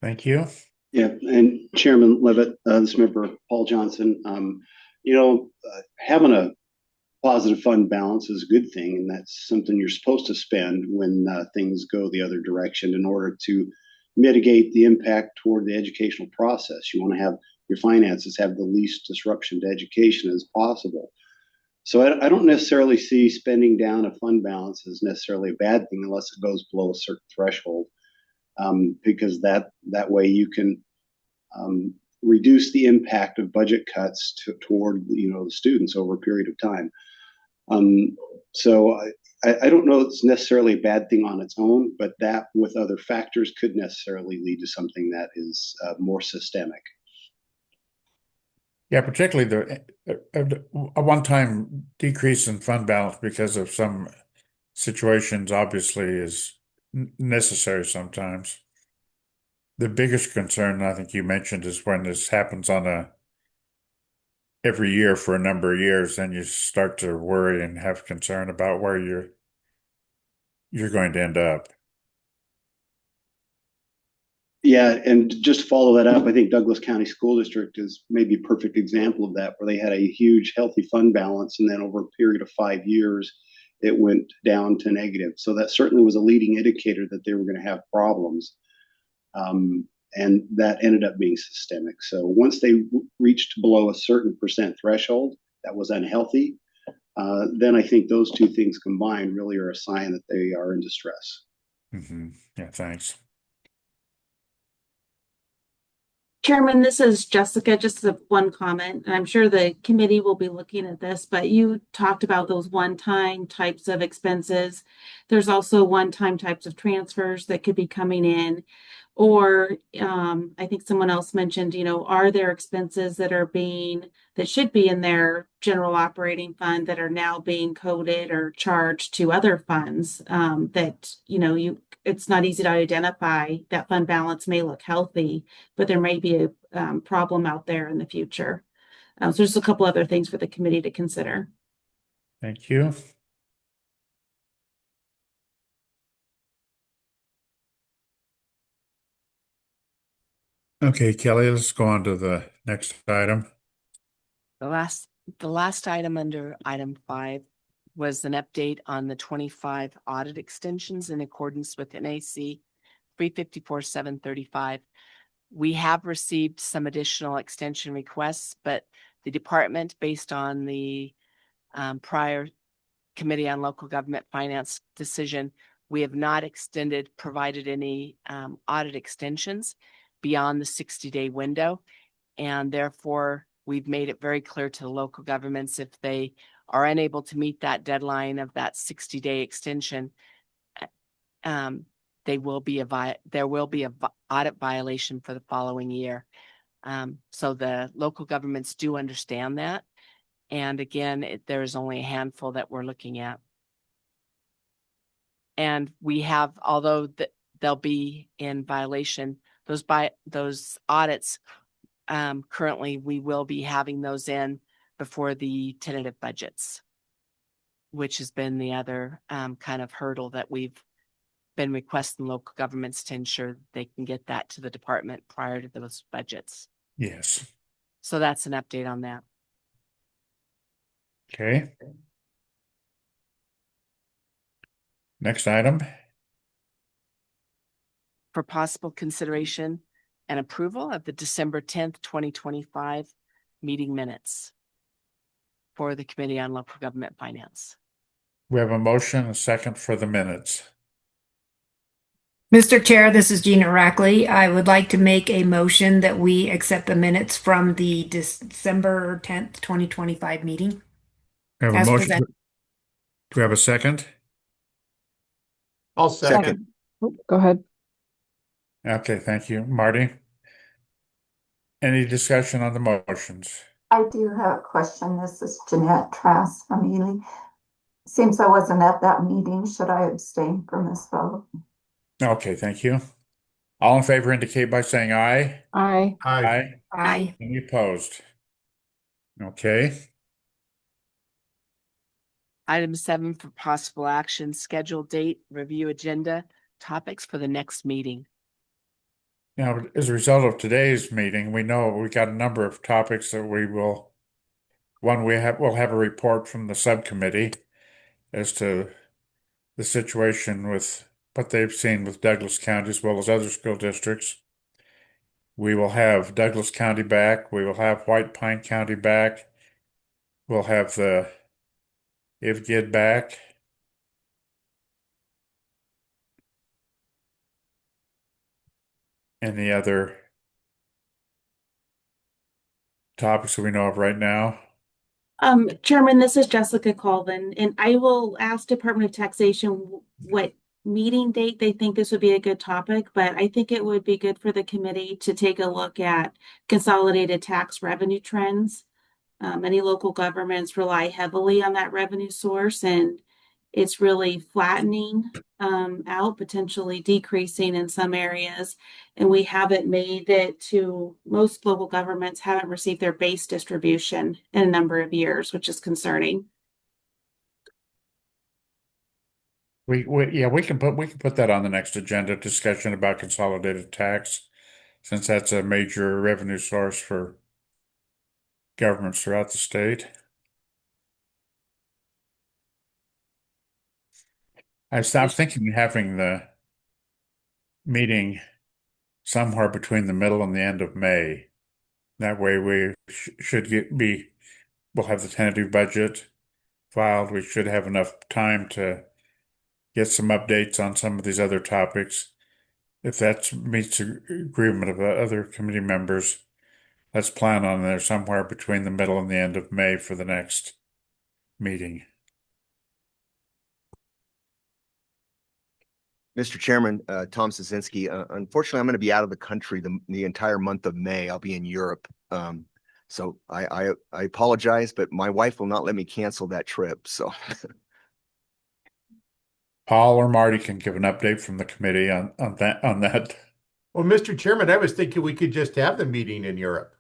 Thank you. Yeah, and Chairman Levitt, this member Paul Johnson, having a positive fund balance is a good thing, and that's something you're supposed to spend when things go the other direction in order to mitigate the impact toward the educational process. You want to have your finances have the least disruption to education as possible. So I don't necessarily see spending down a fund balance as necessarily a bad thing unless it goes below a certain threshold, because that way you can reduce the impact of budget cuts toward the students over a period of time. So I don't know it's necessarily a bad thing on its own, but that with other factors could necessarily lead to something that is more systemic. Yeah, particularly a one-time decrease in fund balance because of some situations obviously is necessary sometimes. The biggest concern I think you mentioned is when this happens on every year for a number of years, then you start to worry and have concern about where you're going to end up. Yeah, and just to follow that up, I think Douglas County School District is maybe a perfect example of that, where they had a huge healthy fund balance, and then over a period of 5 years, it went down to negative. So that certainly was a leading indicator that they were going to have problems. And that ended up being systemic. So once they reached below a certain percent threshold that was unhealthy, then I think those two things combined really are a sign that they are in distress. Mm-hmm. Yeah, thanks. Chairman, this is Jessica. Just one comment, and I'm sure the committee will be looking at this, but you talked about those one-time types of expenses. There's also one-time types of transfers that could be coming in. Or I think someone else mentioned, are there expenses that should be in their general operating fund that are now being coded or charged to other funds that, it's not easy to identify. That fund balance may look healthy, but there may be a problem out there in the future. So there's a couple other things for the committee to consider. Thank you. Okay, Kelly, let's go on to the next item. The last item under item 5 was an update on the 25 audit extensions in accordance with NAC 354-735. We have received some additional extension requests, but the department, based on the prior Committee on Local Government Finance decision, we have not provided any audit extensions beyond the 60-day window. And therefore, we've made it very clear to the local governments, if they are unable to meet that deadline of that 60-day extension, there will be a audit violation for the following year. So the local governments do understand that. And again, there is only a handful that we're looking at. And we have, although they'll be in violation, those audits, currently we will be having those in before the tentative budgets, which has been the other kind of hurdle that we've been requesting local governments to ensure they can get that to the department prior to those budgets. Yes. So that's an update on that. Okay. Next item. For possible consideration and approval of the December 10th, 2025 meeting minutes for the Committee on Local Government Finance. We have a motion, a second for the minutes. Mr. Chair, this is Gina Rackley. I would like to make a motion that we accept the minutes from the December 10th, 2025 meeting. We have a As motion. presented. Do we have a second? I'll second. Go ahead. Okay, thank you. Marty? Any discussion on the motions? I do have a question. This is Jeanette Trask from Ely. Seems I wasn't at that meeting. Should I abstain from this vote? Okay, thank you. All in favor indicate by saying aye. Aye. Aye. Aye. Any opposed? Okay. Item 7 for possible action, schedule date, review agenda, topics for the next meeting. Now, as a result of today's meeting, we know we got a number of topics that we'll have a report from the subcommittee as to the situation with what they've seen with Douglas County as well as other school districts. We will have Douglas County back. We will have White Pine County back. We'll have the IVGID back. Any other topics that we know of right now? Chairman, this is Jessica Colvin, and I will ask Department of Taxation what meeting date they think this would be a good topic, but I think it would be good for the committee to take a look at consolidated tax revenue trends. Many local governments rely heavily on that revenue source, and it's really flattening out, potentially decreasing in some areas. And we haven't made it to, most local governments haven't received their base distribution in a number of years, which is concerning. We can put that on the next agenda, discussion about consolidated tax, since that's a major revenue source for governments throughout the state. I stopped thinking of having the meeting somewhere between the middle and the end of May. That way we we'll have the tentative budget filed. We should have enough time to get some updates on some of these other topics. if that meets the agreement of the other committee members, let's plan on there somewhere between the middle and the end of May for the next meeting. Mr. Chairman, Tom Szynski, unfortunately, I'm going to be out of the country the entire month of May. I'll be in Europe. So I apologize, but my wife will not let me cancel that trip. So Paul or Marty can give an update from the committee on that. Well, Mr. Chairman, I was thinking we could just have the meeting in Europe.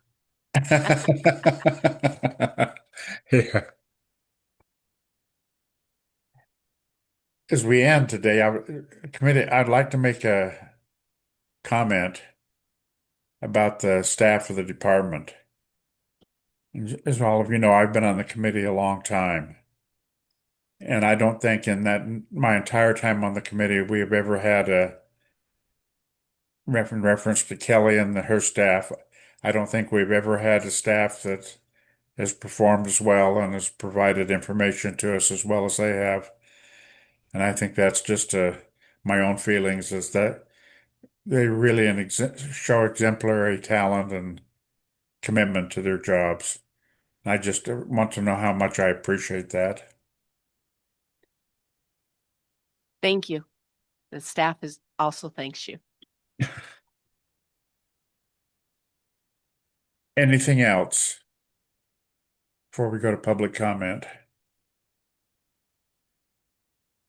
Yeah. As we end today, I'd like to make a comment about the staff of the department. As all of you know, I've been on the committee a long time. And I don't think in that my entire time on the committee, we have ever had a reference to Kelly and her staff. I don't think we've ever had a staff that has performed as well and has provided information to us as well as they have. And I think that's just my own feelings, is that they really show exemplary talent and commitment to their jobs. I just want to know how much I appreciate that. Thank you. The staff also thanks you. Anything else before we go to public comment?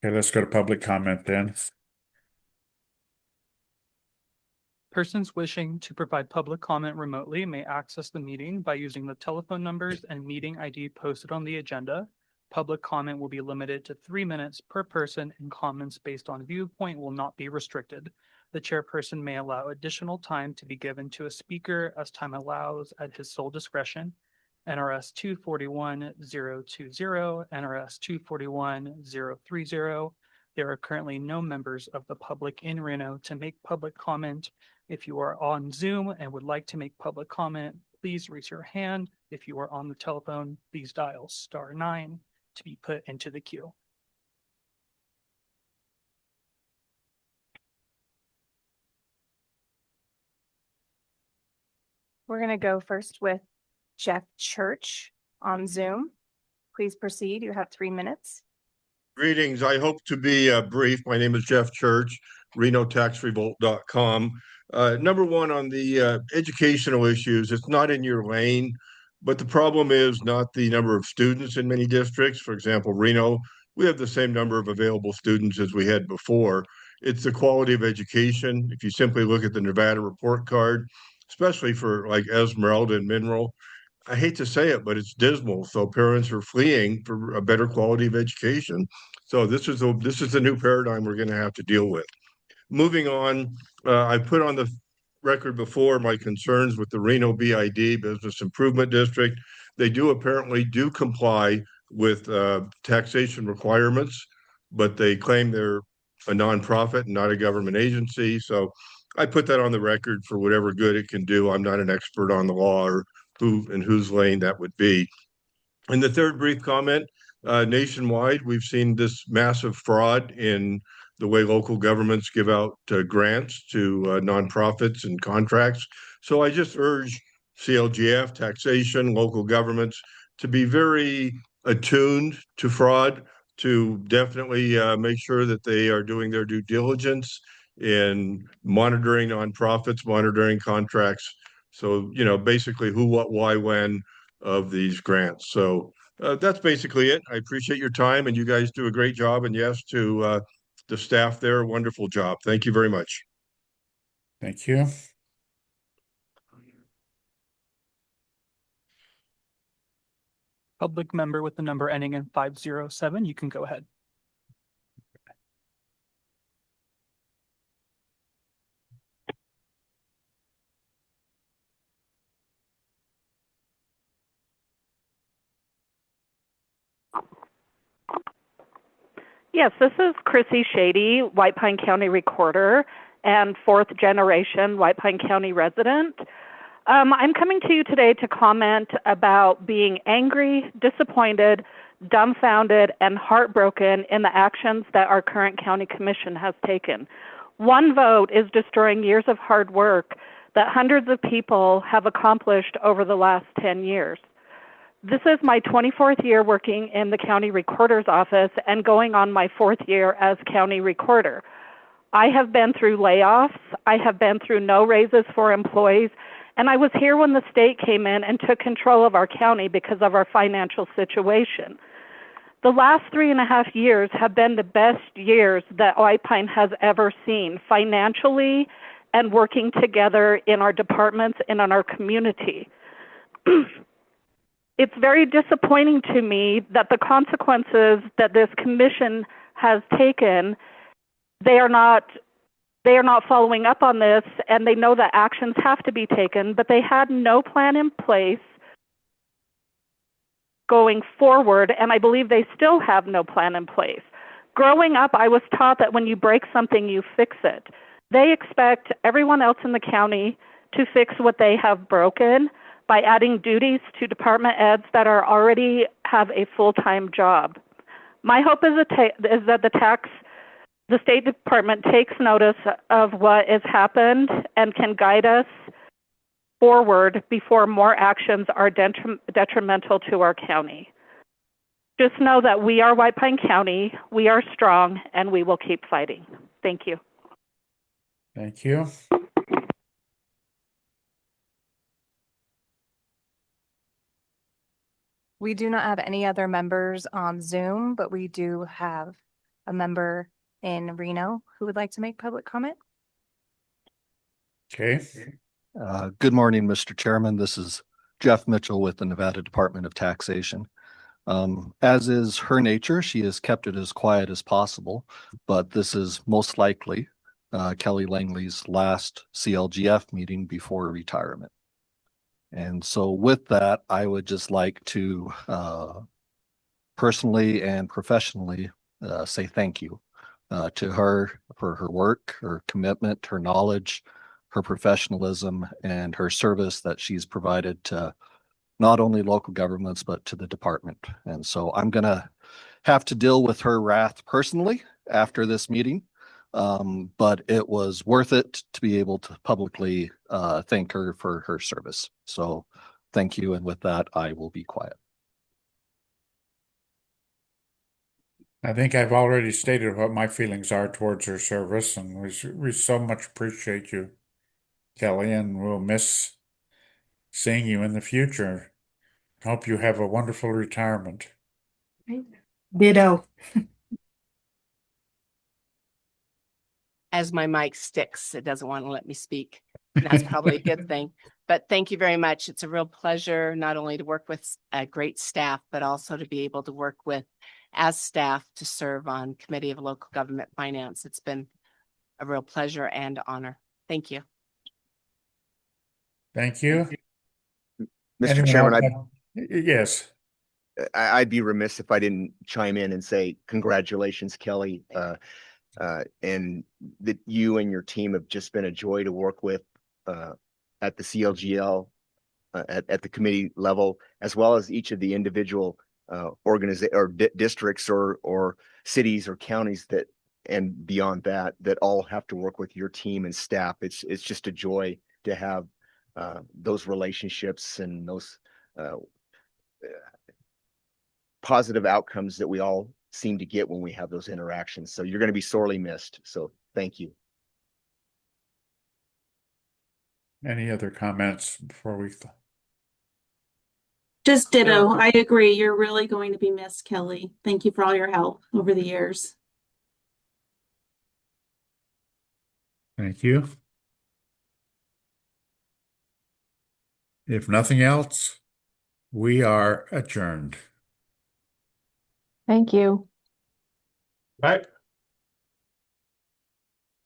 Okay, let's go to public comment then. Persons wishing to provide public comment remotely may access the meeting by using the telephone numbers and meeting ID posted on the agenda. Public comment will be limited to 3 minutes per person, and comments based on viewpoint will not be restricted. The chairperson may allow additional time to be given to a speaker as time allows at his sole discretion. NRS 241-020, NRS 241-030. There are currently no members of the public in Reno to make public comment. If you are on Zoom and would like to make public comment, please raise your hand. If you are on the telephone, please dial *9 to be put into the queue. We're going to go first with Jeff Church on Zoom. Please proceed. You have 3 minutes. Greetings. I hope to be brief. My name is Jeff Church, RenoTaxRevolt.com. Number one, on the educational issues, it's not in your lane, but the problem is not the number of students in many districts. For example, Reno, we have the same number of available students as we had before. It's the quality of education. If you simply look at the Nevada report card, especially for like Esmeralda and Mineral, I hate to say it, but it's dismal. So parents are fleeing for a better quality of education. So this is the new paradigm we're going to have to deal with. Moving on, I put on the record before my concerns with the Reno BID, Business Improvement District. They apparently do comply with taxation requirements, but they claim they're a nonprofit and not a government agency. So I put that on the record for whatever good it can do. I'm not an expert on the law or whose lane that would be. And the third brief comment, nationwide, we've seen this massive fraud in the way local governments give out grants to nonprofits and contracts. So I just urge CLGF, taxation, local governments to be very attuned to fraud, to definitely make sure that they are doing their due diligence in monitoring nonprofits, monitoring contracts. So, basically who, what, why, when of these grants. So that's basically it. I appreciate your time, and you guys do a great job. And yes, to the staff there, a wonderful job. Thank you very much. Thank you. Public member with the number ending in 507, you can go ahead. Yes, this is Chrissy Shady, White Pine County Recorder and 4th generation White Pine County resident. I'm coming to you today to comment about being angry, disappointed, dumbfounded, and heartbroken in the actions that our current county commission has taken. One vote is destroying years of hard work that hundreds of people have accomplished over the last 10 years. This is my 24th year working in the county recorder's office and going on my 4th year as county recorder. I have been through layoffs. I have been through no raises for employees. And I was here when the state came in and took control of our county because of our financial situation. The last 3.5 years have been the best years that White Pine has ever seen financially and working together in our departments and in our community. It's very disappointing to me that the consequences that this commission has taken, they are not following up on this, and they know that actions have to be taken, but they had no plan in place going forward, and I believe they still have no plan in place. Growing up, I was taught that when you break something, you fix it. They expect everyone else in the county to fix what they have broken by adding duties to department heads that are already have a full-time job. My hope is that the State Department takes notice of what has happened and can guide us forward before more actions are detrimental to our county. Just know that we are White Pine County, we are strong, and we will keep fighting. Thank you. Thank you. We do not have any other members on Zoom, but we do have a member in Reno who would like to make public comment. Okay. Good morning, Mr. Chairman. This is Jeff Mitchell with the Nevada Department of Taxation. As is her nature, she has kept it as quiet as possible, but this is most likely Kelly Langley's last CLGF meeting before retirement. And so with that, I would just like to personally and professionally say thank you to her for her work, her commitment, her knowledge, her professionalism, and her service that she's provided to not only local governments, but to the department. And so I'm going to have to deal with her wrath personally after this meeting. But it was worth it to be able to publicly thank her for her service. So thank you. And with that, I will be quiet. I think I've already stated what my feelings are towards her service, and we so much appreciate you, Kelly, and we'll miss seeing you in the future. Hope you have a wonderful retirement. Ditto. As my mic sticks, it doesn't want to let me speak. And that's probably a good thing. But thank you very much. It's a real pleasure not only to work with a great staff, but also to be able to work with as staff to serve on Committee of Local Government Finance. It's been a real pleasure and honor. Thank you. Thank you. Mr. Anyone Chairman, else yes. I'd be remiss if I didn't chime in and say congratulations, Kelly. And that you and your team have just been a joy to work with at the CLGL, at the committee level, as well as each of the individual districts or cities or counties that and beyond that all have to work with your team and staff. It's just a joy to have those relationships and those positive outcomes that we all seem to get when we have those interactions. So you're going to be sorely missed. So thank you. Any other comments before we? Just ditto. I agree. You're really going to be missed, Kelly. Thank you for all your help over the years. Thank you. If nothing else, we are adjourned. Thank you. Right.